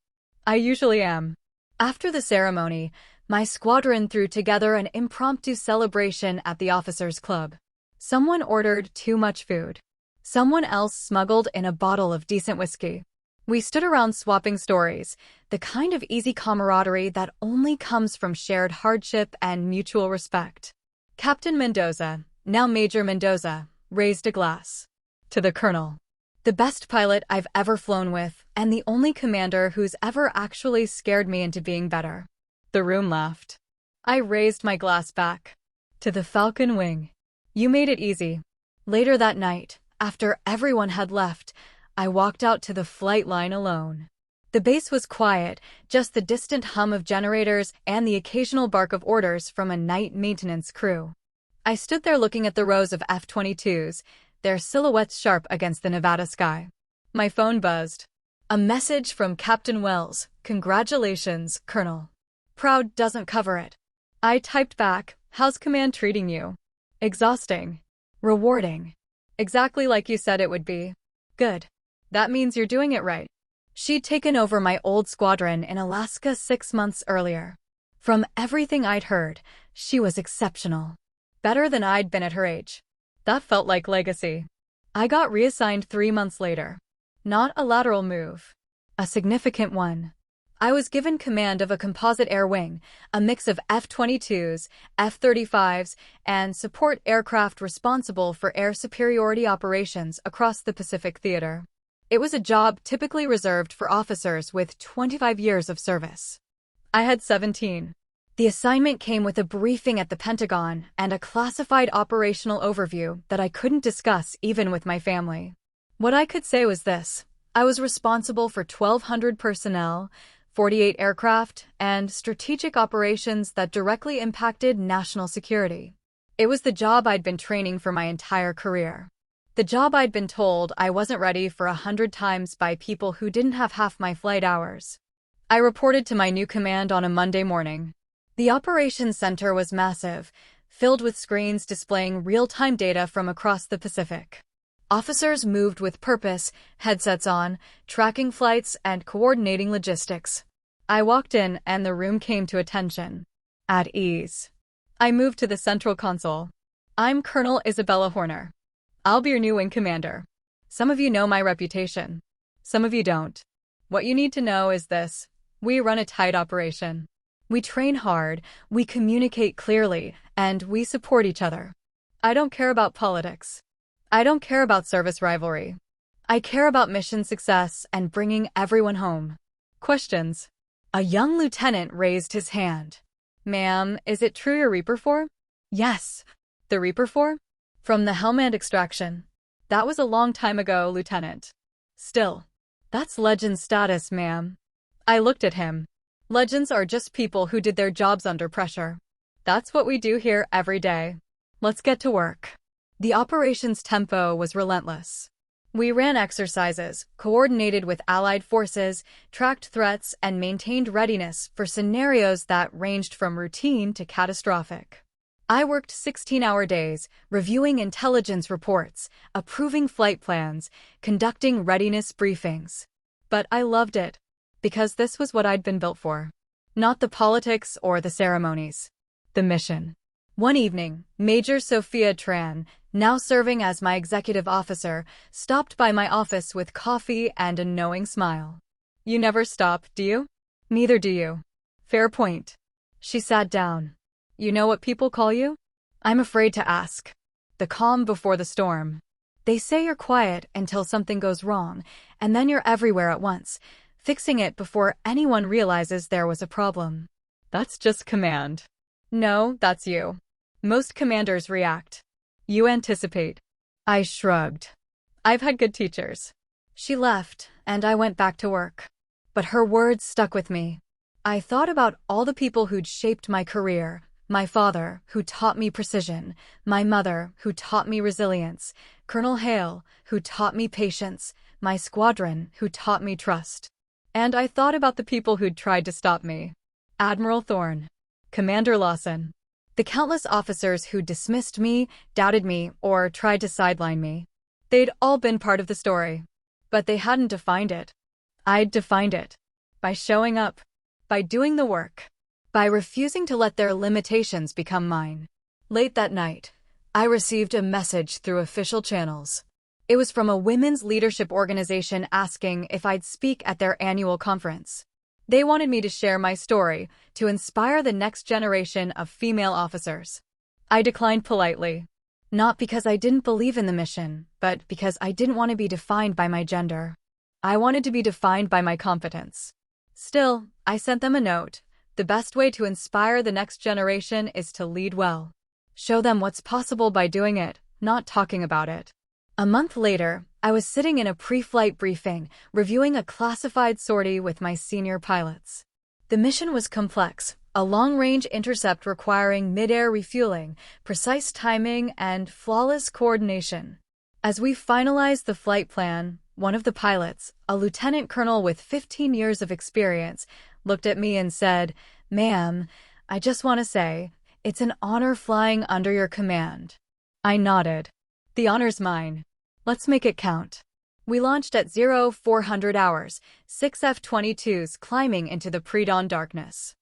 I usually am. After the ceremony, my squadron threw together an impromptu celebration at the officers' club. Someone ordered too much food. Someone else smuggled in a bottle of decent whiskey. We stood around swapping stories, the kind of easy camaraderie that only comes from shared hardship and mutual respect. Captain Mendoza, now Major Mendoza, raised a glass. To the Colonel. The best pilot I've ever flown with, and the only commander who's ever actually scared me into being better. The room laughed. I raised my glass back. To the Falcon Wing. You made it easy. Later that night, after everyone had left, I walked out to the flight line alone. The base was quiet, just the distant hum of generators and the occasional bark of orders from a night maintenance crew. I stood there looking at the rows of F-22s, their silhouettes sharp against the Nevada sky. My phone buzzed. A message from Captain Wells. Congratulations, Colonel. Proud doesn't cover it. I typed back, how's command treating you? Exhausting. Rewarding. Exactly like you said it would be. Good. That means you're doing it right. She'd taken over my old squadron in Alaska 6 months earlier. From everything I'd heard, she was exceptional. Better than I'd been at her age. That felt like legacy. I got reassigned 3 months later. Not a lateral move. A significant one. I was given command of a composite air wing, a mix of F-22s, F-35s, and support aircraft responsible for air superiority operations across the Pacific Theater. It was a job typically reserved for officers with 25 years of service. I had 17. The assignment came with a briefing at the Pentagon and a classified operational overview that I couldn't discuss even with my family. What I could say was this: I was responsible for 1,200 personnel, 48 aircraft, and strategic operations that directly impacted national security. It was the job I'd been training for my entire career. The job I'd been told I wasn't ready for 100 times by people who didn't have half my flight hours. I reported to my new command on a Monday morning. The operations center was massive, filled with screens displaying real-time data from across the Pacific. Officers moved with purpose, headsets on, tracking flights and coordinating logistics. I walked in and the room came to attention. At ease. I moved to the central console. I'm Colonel Isabella Horner. I'll be your new wing commander. Some of you know my reputation. Some of you don't. What you need to know is this: we run a tight operation. We train hard, we communicate clearly, and we support each other. I don't care about politics. I don't care about service rivalry. I care about mission success and bringing everyone home. Questions? A young lieutenant raised his hand. Ma'am, is it true you're Reaper 4? Yes. The Reaper 4? From the Helmand extraction. That was a long time ago, Lieutenant. Still, that's legend status, ma'am. I looked at him. Legends are just people who did their jobs under pressure. That's what we do here every day. Let's get to work. The operations tempo was relentless. We ran exercises, coordinated with allied forces, tracked threats, and maintained readiness for scenarios that ranged from routine to catastrophic. I worked 16-hour days, reviewing intelligence reports, approving flight plans, conducting readiness briefings. But I loved it, because this was what I'd been built for. Not the politics or the ceremonies. The mission. One evening, Major Sophia Tran, now serving as my executive officer, stopped by my office with coffee and a knowing smile. You never stop, do you? Neither do you. Fair point. She sat down. You know what people call you? I'm afraid to ask. The calm before the storm. They say you're quiet until something goes wrong, and then you're everywhere at once, fixing it before anyone realizes there was a problem. That's just command. No, that's you. Most commanders react. You anticipate. I shrugged. I've had good teachers. She left, and I went back to work. But her words stuck with me. I thought about all the people who'd shaped my career. My father, who taught me precision. My mother, who taught me resilience. Colonel Hale, who taught me patience. My squadron, who taught me trust. And I thought about the people who'd tried to stop me. Admiral Thorne. Commander Lawson. The countless officers who dismissed me, doubted me, or tried to sideline me. They'd all been part of the story. But they hadn't defined it. I'd defined it. By showing up. By doing the work. By refusing to let their limitations become mine. Late that night, I received a message through official channels. It was from a women's leadership organization asking if I'd speak at their annual conference. They wanted me to share my story to inspire the next generation of female officers. I declined politely. Not because I didn't believe in the mission, but because I didn't want to be defined by my gender. I wanted to be defined by my competence. Still, I sent them a note. The best way to inspire the next generation is to lead well. Show them what's possible by doing it, not talking about it. A month later, I was sitting in a pre-flight briefing, reviewing a classified sortie with my senior pilots. The mission was complex, a long-range intercept requiring mid-air refueling, precise timing, and flawless coordination. As we finalized the flight plan, one of the pilots, a lieutenant colonel with 15 years of experience, looked at me and said, "Ma'am, I just want to say, it's an honor flying under your command." I nodded. The honor's mine. Let's make it count. We launched at 0400 hours, 6 F-22s climbing into the pre-dawn darkness.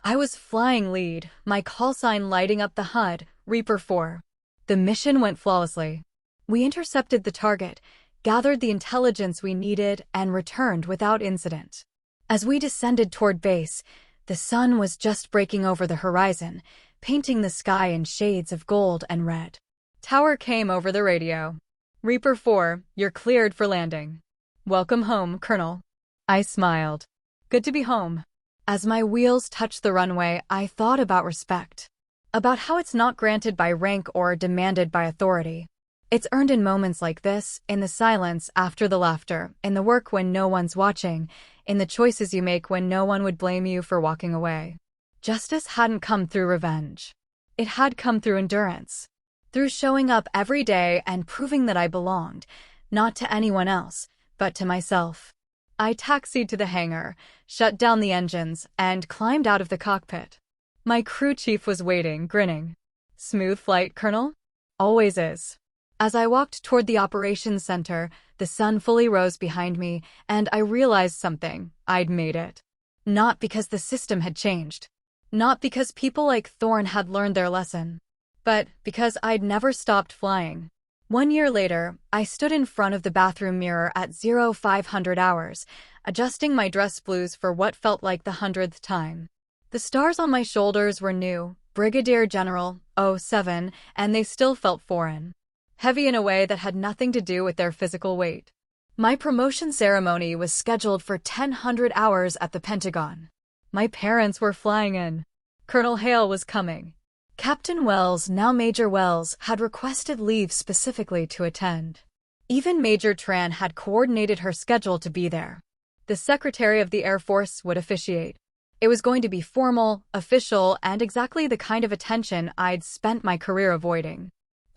I was flying lead, my call sign lighting up the HUD, Reaper 4. The mission went flawlessly. We intercepted the target, gathered the intelligence we needed, and returned without incident. As we descended toward base, the sun was just breaking over the horizon, painting the sky in shades of gold and red. Tower came over the radio. "Reaper 4, you're cleared for landing." "Welcome home, Colonel." I smiled. Good to be home. As my wheels touched the runway, I thought about respect. About how it's not granted by rank or demanded by authority. It's earned in moments like this, in the silence after the laughter, in the work when no one's watching, in the choices you make when no one would blame you for walking away. Justice hadn't come through revenge. It had come through endurance. Through showing up every day and proving that I belonged, not to anyone else, but to myself. I taxied to the hangar, shut down the engines, and climbed out of the cockpit. My crew chief was waiting, grinning. "Smooth flight, Colonel?" "Always is." As I walked toward the operations center, the sun fully rose behind me, and I realized something. I'd made it. Not because the system had changed. Not because people like Thorne had learned their lesson. But because I'd never stopped flying. 1 year later, I stood in front of the bathroom mirror at 0500 hours, adjusting my dress blues for what felt like the 100th time. The stars on my shoulders were new, Brigadier General, 07, and they still felt foreign. Heavy in a way that had nothing to do with their physical weight. My promotion ceremony was scheduled for 1000 hours at the Pentagon. My parents were flying in. Colonel Hale was coming. Captain Wells, now Major Wells, had requested leave specifically to attend. Even Major Tran had coordinated her schedule to be there. The Secretary of the Air Force would officiate. It was going to be formal, official, and exactly the kind of attention I'd spent my career avoiding.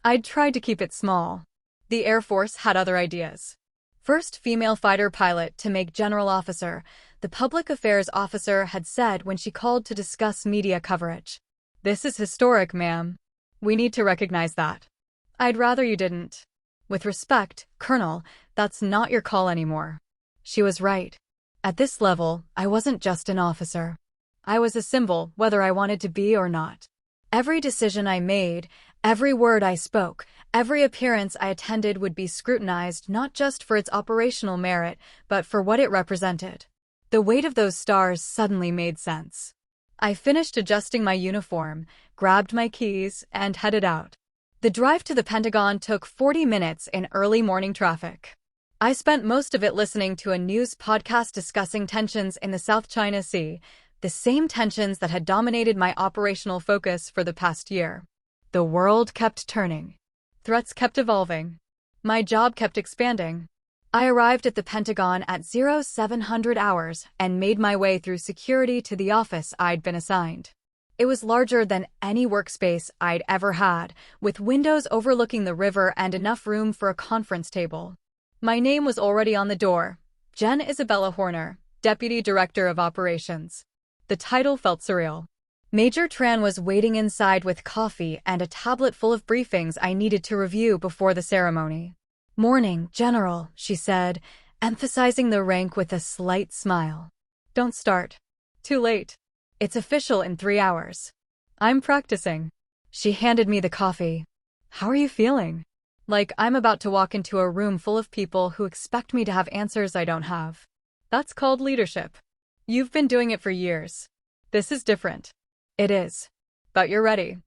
I'd tried to keep it small. The Air Force had other ideas. First female fighter pilot to make general officer, the public affairs officer had said when she called to discuss media coverage. "This is historic, ma'am. We need to recognize that." "I'd rather you didn't." "With respect, Colonel, that's not your call anymore." She was right. At this level, I wasn't just an officer. I was a symbol, whether I wanted to be or not. Every decision I made, every word I spoke, every appearance I attended would be scrutinized not just for its operational merit, but for what it represented. The weight of those stars suddenly made sense. I finished adjusting my uniform, grabbed my keys, and headed out. The drive to the Pentagon took 40 minutes in early morning traffic. I spent most of it listening to a news podcast discussing tensions in the South China Sea, the same tensions that had dominated my operational focus for the past year. The world kept turning. Threats kept evolving. My job kept expanding. I arrived at the Pentagon at 0700 hours and made my way through security to the office I'd been assigned. It was larger than any workspace I'd ever had, with windows overlooking the river and enough room for a conference table. My name was already on the door, Jen Isabella Horner, Deputy Director of Operations. The title felt surreal. Major Tran was waiting inside with coffee and a tablet full of briefings I needed to review before the ceremony. "Morning, General," she said, emphasizing the rank with a slight smile. "Don't start. Too late. It's official in 3 hours." "I'm practicing." She handed me the coffee. "How are you feeling?" Like I'm about to walk into a room full of people who expect me to have answers I don't have. That's called leadership. You've been doing it for years. This is different. It is. But you're ready.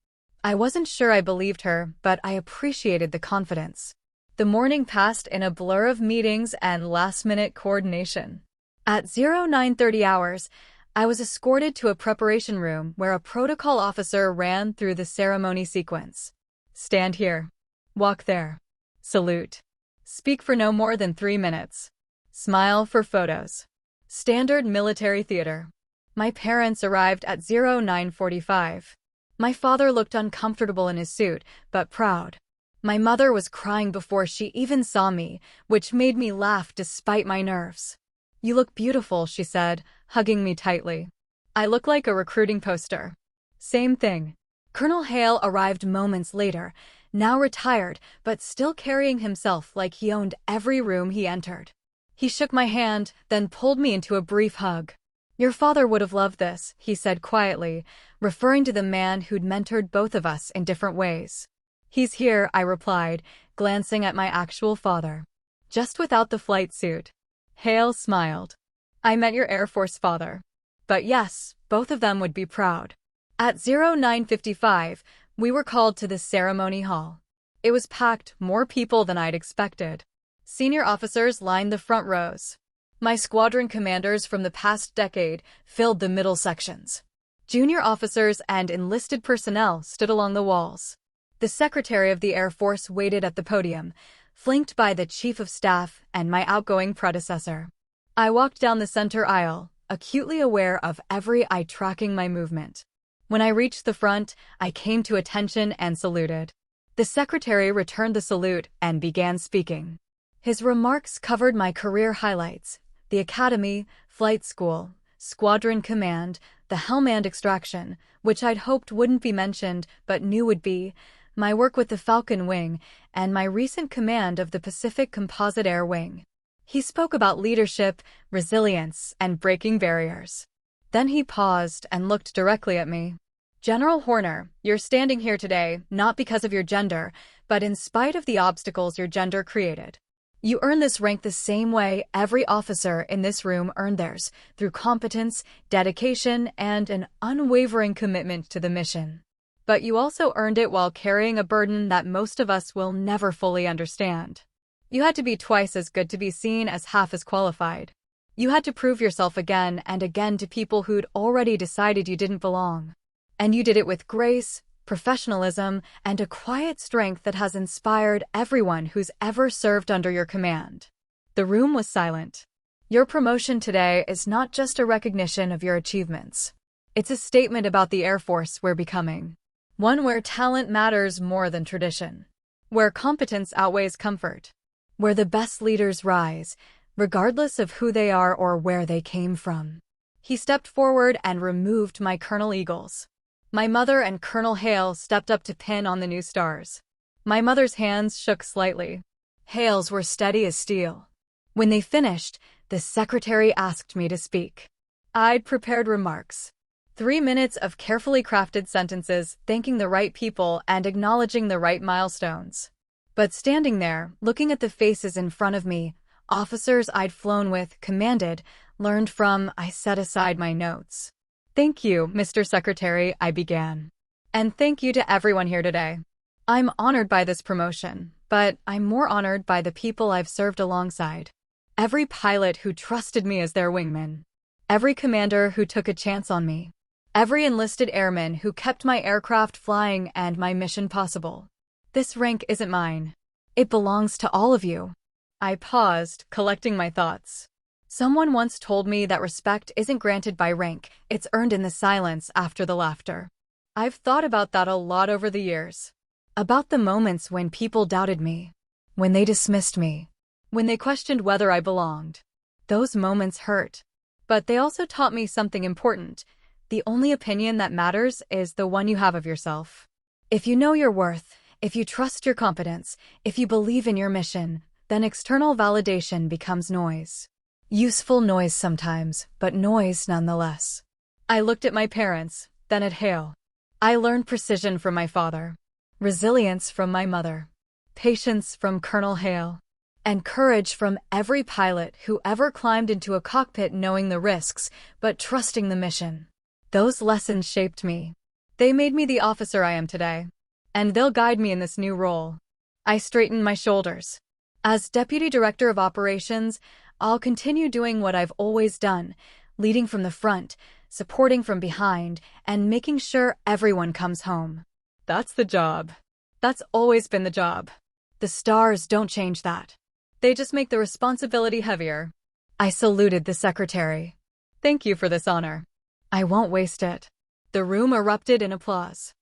I wasn't sure I believed her, but I appreciated the confidence. The morning passed in a blur of meetings and last-minute coordination. At 0930 hours, I was escorted to a preparation room where a protocol officer ran through the ceremony sequence. Stand here. Walk there. Salute. Speak for no more than 3 minutes. Smile for photos. Standard military theater. My parents arrived at 0945. My father looked uncomfortable in his suit, but proud. My mother was crying before she even saw me, which made me laugh despite my nerves. You look beautiful, she said, hugging me tightly. I look like a recruiting poster. Same thing. Colonel Hale arrived moments later, now retired, but still carrying himself like he owned every room he entered. He shook my hand, then pulled me into a brief hug. Your father would have loved this, he said quietly, referring to the man who'd mentored both of us in different ways. He's here, I replied, glancing at my actual father. Just without the flight suit. Hale smiled. I meant your Air Force father. But yes, both of them would be proud. At 0955, we were called to the ceremony hall. It was packed, more people than I'd expected. Senior officers lined the front rows. My squadron commanders from the past decade filled the middle sections. Junior officers and enlisted personnel stood along the walls. The Secretary of the Air Force waited at the podium, flanked by the Chief of Staff and my outgoing predecessor. I walked down the center aisle, acutely aware of every eye tracking my movement. When I reached the front, I came to attention and saluted. The Secretary returned the salute and began speaking. His remarks covered my career highlights: the academy, flight school, squadron command, the Hellman extraction, which I'd hoped wouldn't be mentioned but knew would be, my work with the Falcon Wing, and my recent command of the Pacific Composite Air Wing. He spoke about leadership, resilience, and breaking barriers. Then he paused and looked directly at me. General Horner, you're standing here today not because of your gender, but in spite of the obstacles your gender created. You earned this rank the same way every officer in this room earned theirs, through competence, dedication, and an unwavering commitment to the mission. But you also earned it while carrying a burden that most of us will never fully understand. You had to be twice as good to be seen as half as qualified. You had to prove yourself again and again to people who'd already decided you didn't belong. And you did it with grace, professionalism, and a quiet strength that has inspired everyone who's ever served under your command. The room was silent. Your promotion today is not just a recognition of your achievements. It's a statement about the Air Force we're becoming. One where talent matters more than tradition. Where competence outweighs comfort. Where the best leaders rise, regardless of who they are or where they came from. He stepped forward and removed my Colonel Eagles. My mother and Colonel Hale stepped up to pin on the new stars. My mother's hands shook slightly. Hale's were steady as steel. When they finished, the Secretary asked me to speak. I'd prepared remarks. 3 minutes of carefully crafted sentences, thanking the right people and acknowledging the right milestones. But standing there, looking at the faces in front of me, officers I'd flown with, commanded, learned from, I set aside my notes. Thank you, Mr. Secretary, I began. And thank you to everyone here today. I'm honored by this promotion, but I'm more honored by the people I've served alongside. Every pilot who trusted me as their wingman. Every commander who took a chance on me. Every enlisted airman who kept my aircraft flying and my mission possible. This rank isn't mine. It belongs to all of you. I paused, collecting my thoughts. Someone once told me that respect isn't granted by rank, it's earned in the silence after the laughter. I've thought about that a lot over the years. About the moments when people doubted me. When they dismissed me. When they questioned whether I belonged. Those moments hurt. But they also taught me something important. The only opinion that matters is the one you have of yourself. If you know your worth, if you trust your competence, if you believe in your mission, then external validation becomes noise. Useful noise sometimes, but noise nonetheless. I looked at my parents, then at Hale. I learned precision from my father. Resilience from my mother. patience from Colonel Hale, and courage from every pilot who ever climbed into a cockpit knowing the risks, but trusting the mission. Those lessons shaped me. They made me the officer I am today, and they'll guide me in this new role. I straightened my shoulders. As Deputy Director of Operations, I'll continue doing what I've always done, leading from the front, supporting from behind, and making sure everyone comes home. That's the job. That's always been the job. The stars don't change that. They just make the responsibility heavier. I saluted the secretary. Thank you for this honor. I won't waste it. The room erupted in applause.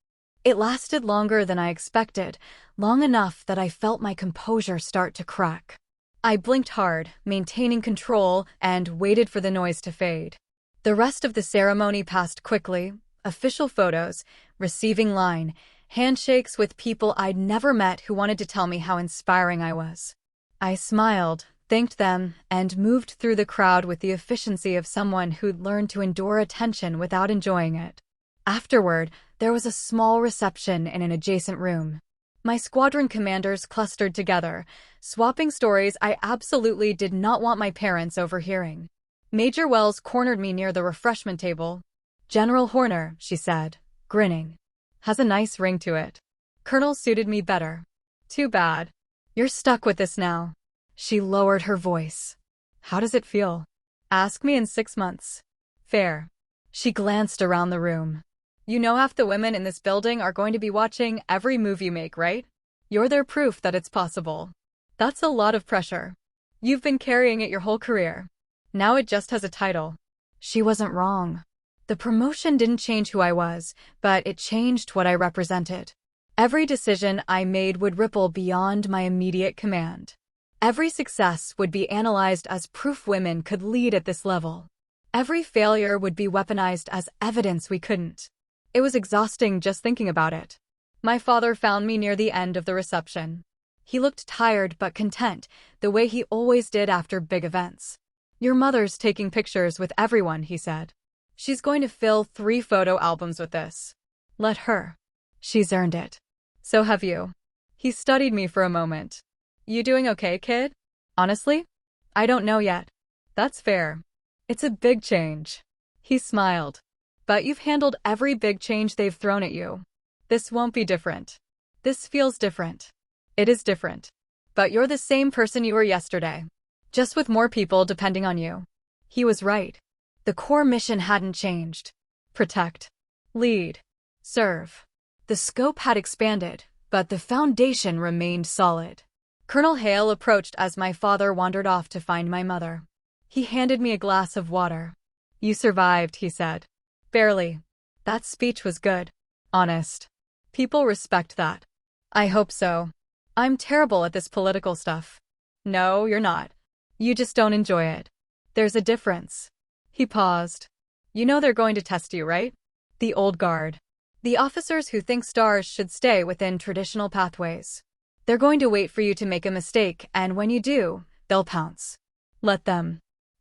It lasted longer than I expected, long enough that I felt my composure start to crack. I blinked hard, maintaining control, and waited for the noise to fade. The rest of the ceremony passed quickly. Official photos, receiving line, handshakes with people I'd never met who wanted to tell me how inspiring I was. I smiled, thanked them, and moved through the crowd with the efficiency of someone who'd learned to endure attention without enjoying it. Afterward, there was a small reception in an adjacent room. My squadron commanders clustered together, swapping stories I absolutely did not want my parents overhearing. Major Wells cornered me near the refreshment table. "General Horner," she said, grinning. "Has a nice ring to it. Colonel suited me better. Too bad. You're stuck with this now." She lowered her voice. "How does it feel? Ask me in 6 months. Fair." She glanced around the room. "You know half the women in this building are going to be watching every move you make, right? You're their proof that it's possible. That's a lot of pressure. You've been carrying it your whole career. Now it just has a title." She wasn't wrong. The promotion didn't change who I was, but it changed what I represented. Every decision I made would ripple beyond my immediate command. Every success would be analyzed as proof women could lead at this level. Every failure would be weaponized as evidence we couldn't. It was exhausting just thinking about it. My father found me near the end of the reception. He looked tired but content, the way he always did after big events. "Your mother's taking pictures with everyone," he said. "She's going to fill 3 photo albums with this. Let her. She's earned it. So have you." He studied me for a moment. "You doing okay, kid?" "Honestly? I don't know yet." "That's fair. It's a big change." He smiled. "But you've handled every big change they've thrown at you. This won't be different. This feels different. It is different. But you're the same person you were yesterday. Just with more people depending on you." He was right. The core mission hadn't changed. Protect. Lead. Serve. The scope had expanded, but the foundation remained solid. Colonel Hale approached as my father wandered off to find my mother. He handed me a glass of water. "You survived," he said. "Barely. That speech was good. Honest. People respect that." "I hope so. I'm terrible at this political stuff." "No, you're not. You just don't enjoy it. There's a difference." He paused. "You know they're going to test you, right? The old guard. The officers who think stars should stay within traditional pathways. They're going to wait for you to make a mistake, and when you do, they'll pounce. Let them.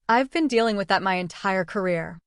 I've been dealing with that my entire career."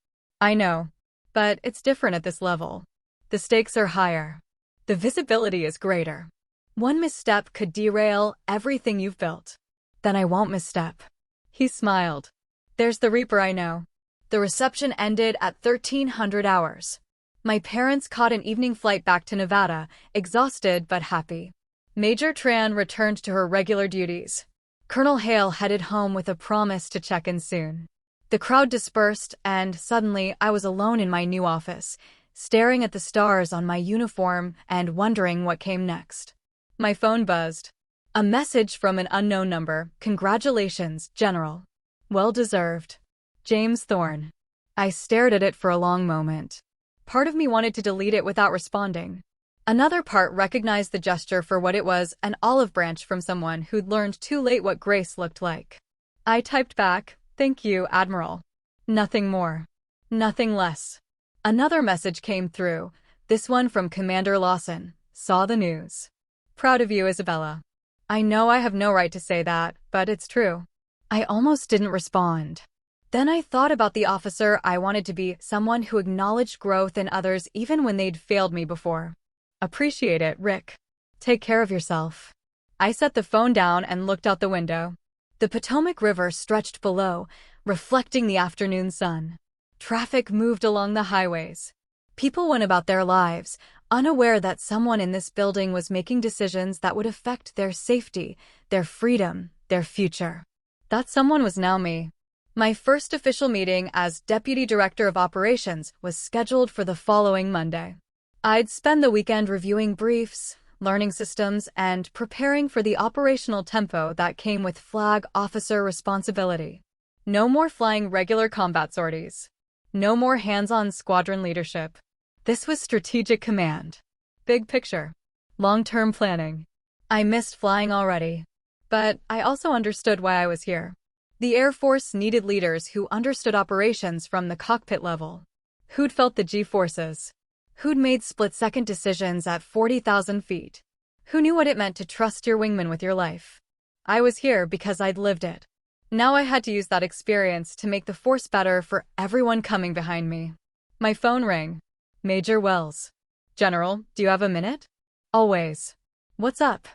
"I know. But it's different at this level. The stakes are higher. The visibility is greater. One misstep could derail everything you've built." "Then I won't misstep." He smiled. "There's the Reaper I know." The reception ended at 1300 hours. My parents caught an evening flight back to Nevada, exhausted but happy. Major Tran returned to her regular duties. Colonel Hale headed home with a promise to check in soon. The crowd dispersed, and suddenly I was alone in my new office, staring at the stars on my uniform and wondering what came next. My phone buzzed. A message from an unknown number. "Congratulations, General. Well deserved. James Thorne." I stared at it for a long moment. Part of me wanted to delete it without responding. Another part recognized the gesture for what it was, an olive branch from someone who'd learned too late what grace looked like. I typed back, "Thank you, Admiral." Nothing more. Nothing less. Another message came through, this one from Commander Lawson. "Saw the news. Proud of you, Isabella." I know I have no right to say that, but it's true. I almost didn't respond. Then I thought about the officer I wanted to be, someone who acknowledged growth in others even when they'd failed me before. Appreciate it, Rick. Take care of yourself. I set the phone down and looked out the window. The Potomac River stretched below, reflecting the afternoon sun. Traffic moved along the highways. People went about their lives, unaware that someone in this building was making decisions that would affect their safety, their freedom, their future. That someone was now me. My first official meeting as Deputy Director of Operations was scheduled for the following Monday. I'd spend the weekend reviewing briefs, learning systems, and preparing for the operational tempo that came with flag officer responsibility. No more flying regular combat sorties. No more hands-on squadron leadership. This was strategic command. Big picture. Long-term planning. I missed flying already. But I also understood why I was here. The Air Force needed leaders who understood operations from the cockpit level. Who'd felt the G-forces. Who'd made split-second decisions at 40,000 feet. Who knew what it meant to trust your wingman with your life. I was here because I'd lived it. Now I had to use that experience to make the force better for everyone coming behind me. My phone rang. Major Wells. General, do you have a minute? Always. What's up?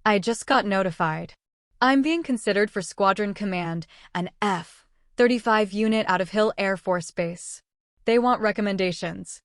I just got notified. I'm being considered for Squadron Command, an F-35 unit out of Hill Air Force Base. They want recommendations.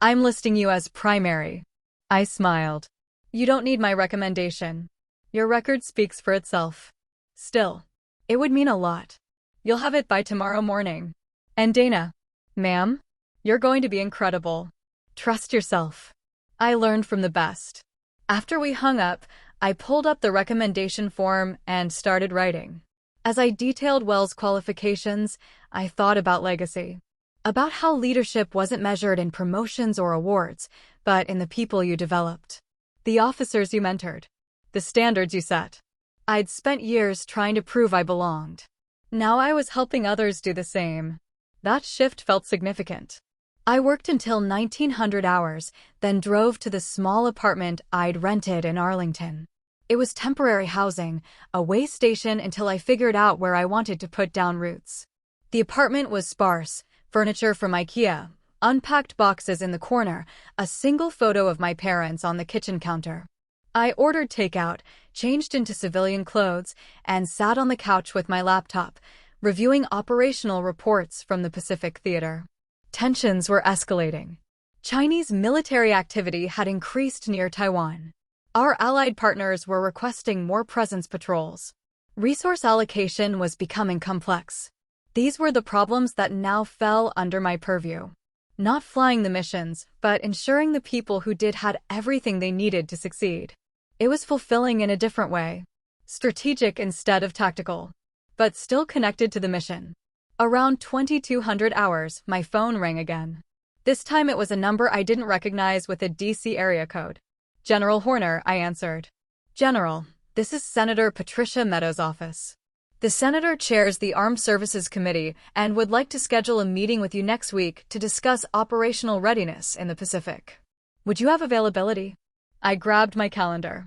I'm listing you as primary. I smiled. You don't need my recommendation. Your record speaks for itself. Still, it would mean a lot. You'll have it by tomorrow morning. And Dana. Ma'am? You're going to be incredible. Trust yourself. I learned from the best. After we hung up, I pulled up the recommendation form and started writing. As I detailed Wells' qualifications, I thought about legacy. About how leadership wasn't measured in promotions or awards, but in the people you developed. The officers you mentored. The standards you set. I'd spent years trying to prove I belonged. Now I was helping others do the same. That shift felt significant. I worked until 1900 hours, then drove to the small apartment I'd rented in Arlington. It was temporary housing, a way station until I figured out where I wanted to put down roots. The apartment was sparse, furniture from IKEA, unpacked boxes in the corner, a single photo of my parents on the kitchen counter. I ordered takeout, changed into civilian clothes, and sat on the couch with my laptop, reviewing operational reports from the Pacific Theater. Tensions were escalating. Chinese military activity had increased near Taiwan. Our allied partners were requesting more presence patrols. Resource allocation was becoming complex. These were the problems that now fell under my purview. Not flying the missions, but ensuring the people who did had everything they needed to succeed. It was fulfilling in a different way. Strategic instead of tactical. But still connected to the mission. Around 2200 hours, my phone rang again. This time it was a number I didn't recognize with a DC area code. General Horner, I answered. General, this is Senator Patricia Meadows' office. The Senator chairs the Armed Services Committee and would like to schedule a meeting with you next week to discuss operational readiness in the Pacific. Would you have availability? I grabbed my calendar.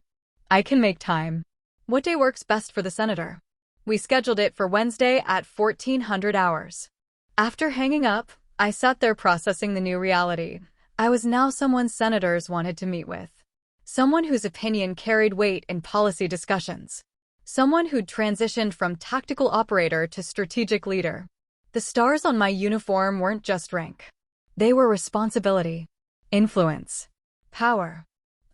I can make time. What day works best for the Senator? We scheduled it for Wednesday at 1400 hours. After hanging up, I sat there processing the new reality. I was now someone senators wanted to meet with. Someone whose opinion carried weight in policy discussions. Someone who'd transitioned from tactical operator to strategic leader. The stars on my uniform weren't just rank. They were responsibility, influence, power.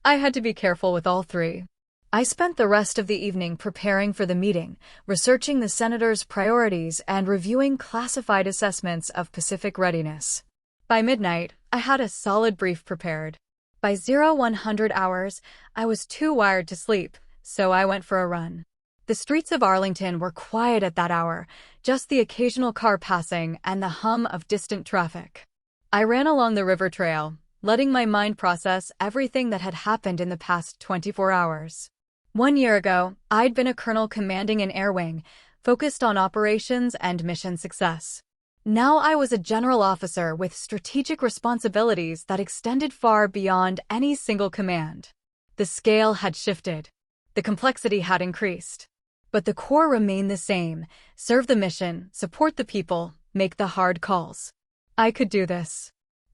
I had to be careful with all three. I spent the rest of the evening preparing for the meeting, researching the Senator's priorities and reviewing classified assessments of Pacific readiness. By midnight, I had a solid brief prepared. By 0100 hours, I was too wired to sleep, so I went for a run. The streets of Arlington were quiet at that hour, just the occasional car passing and the hum of distant traffic. I ran along the river trail, letting my mind process everything that had happened in the past 24 hours. 1 year ago, I'd been a colonel commanding an air wing, focused on operations and mission success. Now I was a general officer with strategic responsibilities that extended far beyond any single command. The scale had shifted. The complexity had increased. But the core remained the same: serve the mission, support the people, make the hard calls. I could do this.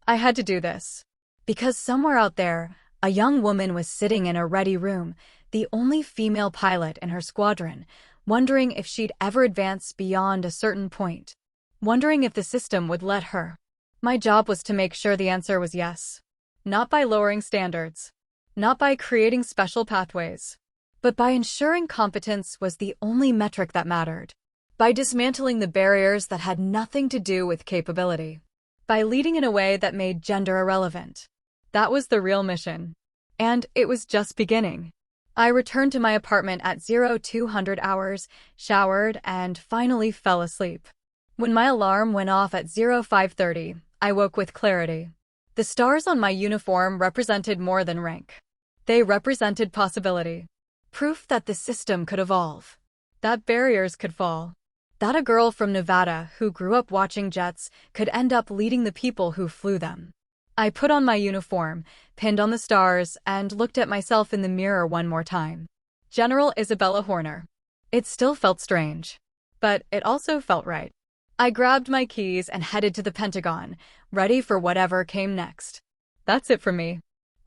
I had to do this. Because somewhere out there, A young woman was sitting in a ready room, the only female pilot in her squadron, wondering if she'd ever advance beyond a certain point, wondering if the system would let her. My job was to make sure the answer was yes. Not by lowering standards, not by creating special pathways, but by ensuring competence was the only metric that mattered. By dismantling the barriers that had nothing to do with capability. By leading in a way that made gender irrelevant. That was the real mission. And it was just beginning. I returned to my apartment at 0200 hours, showered, and finally fell asleep. When my alarm went off at 0530, I woke with clarity. The stars on my uniform represented more than rank. They represented possibility. Proof that the system could evolve. That barriers could fall. That a girl from Nevada who grew up watching jets could end up leading the people who flew them. I put on my uniform, pinned on the stars, and looked at myself in the mirror one more time. General Isabella Horner. It still felt strange. But it also felt right. I grabbed my keys and headed to the Pentagon, ready for whatever came next. That's it for me.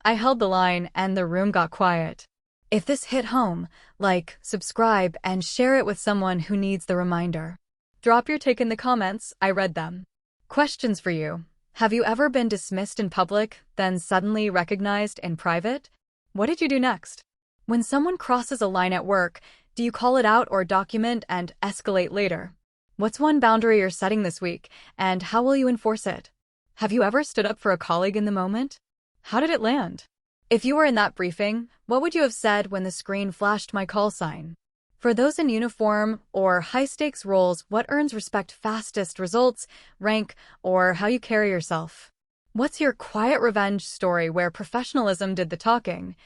I held the line and the room got quiet. If this hit home, like, subscribe, and share it with someone who needs the reminder. Drop your take in the comments, I read them. Questions for you. Have you ever been dismissed in public, then suddenly recognized in private? What did you do next? When someone crosses a line at work, do you call it out or document and escalate later? What's one boundary you're setting this week, and how will you enforce it? Have you ever stood up for a colleague in the moment? How did it land? If you were in that briefing, what would you have said when the screen flashed my call sign? For those in uniform or high-stakes roles, what earns respect fastest? Results, rank, or how you carry yourself? What's your quiet revenge story where professionalism did the talking,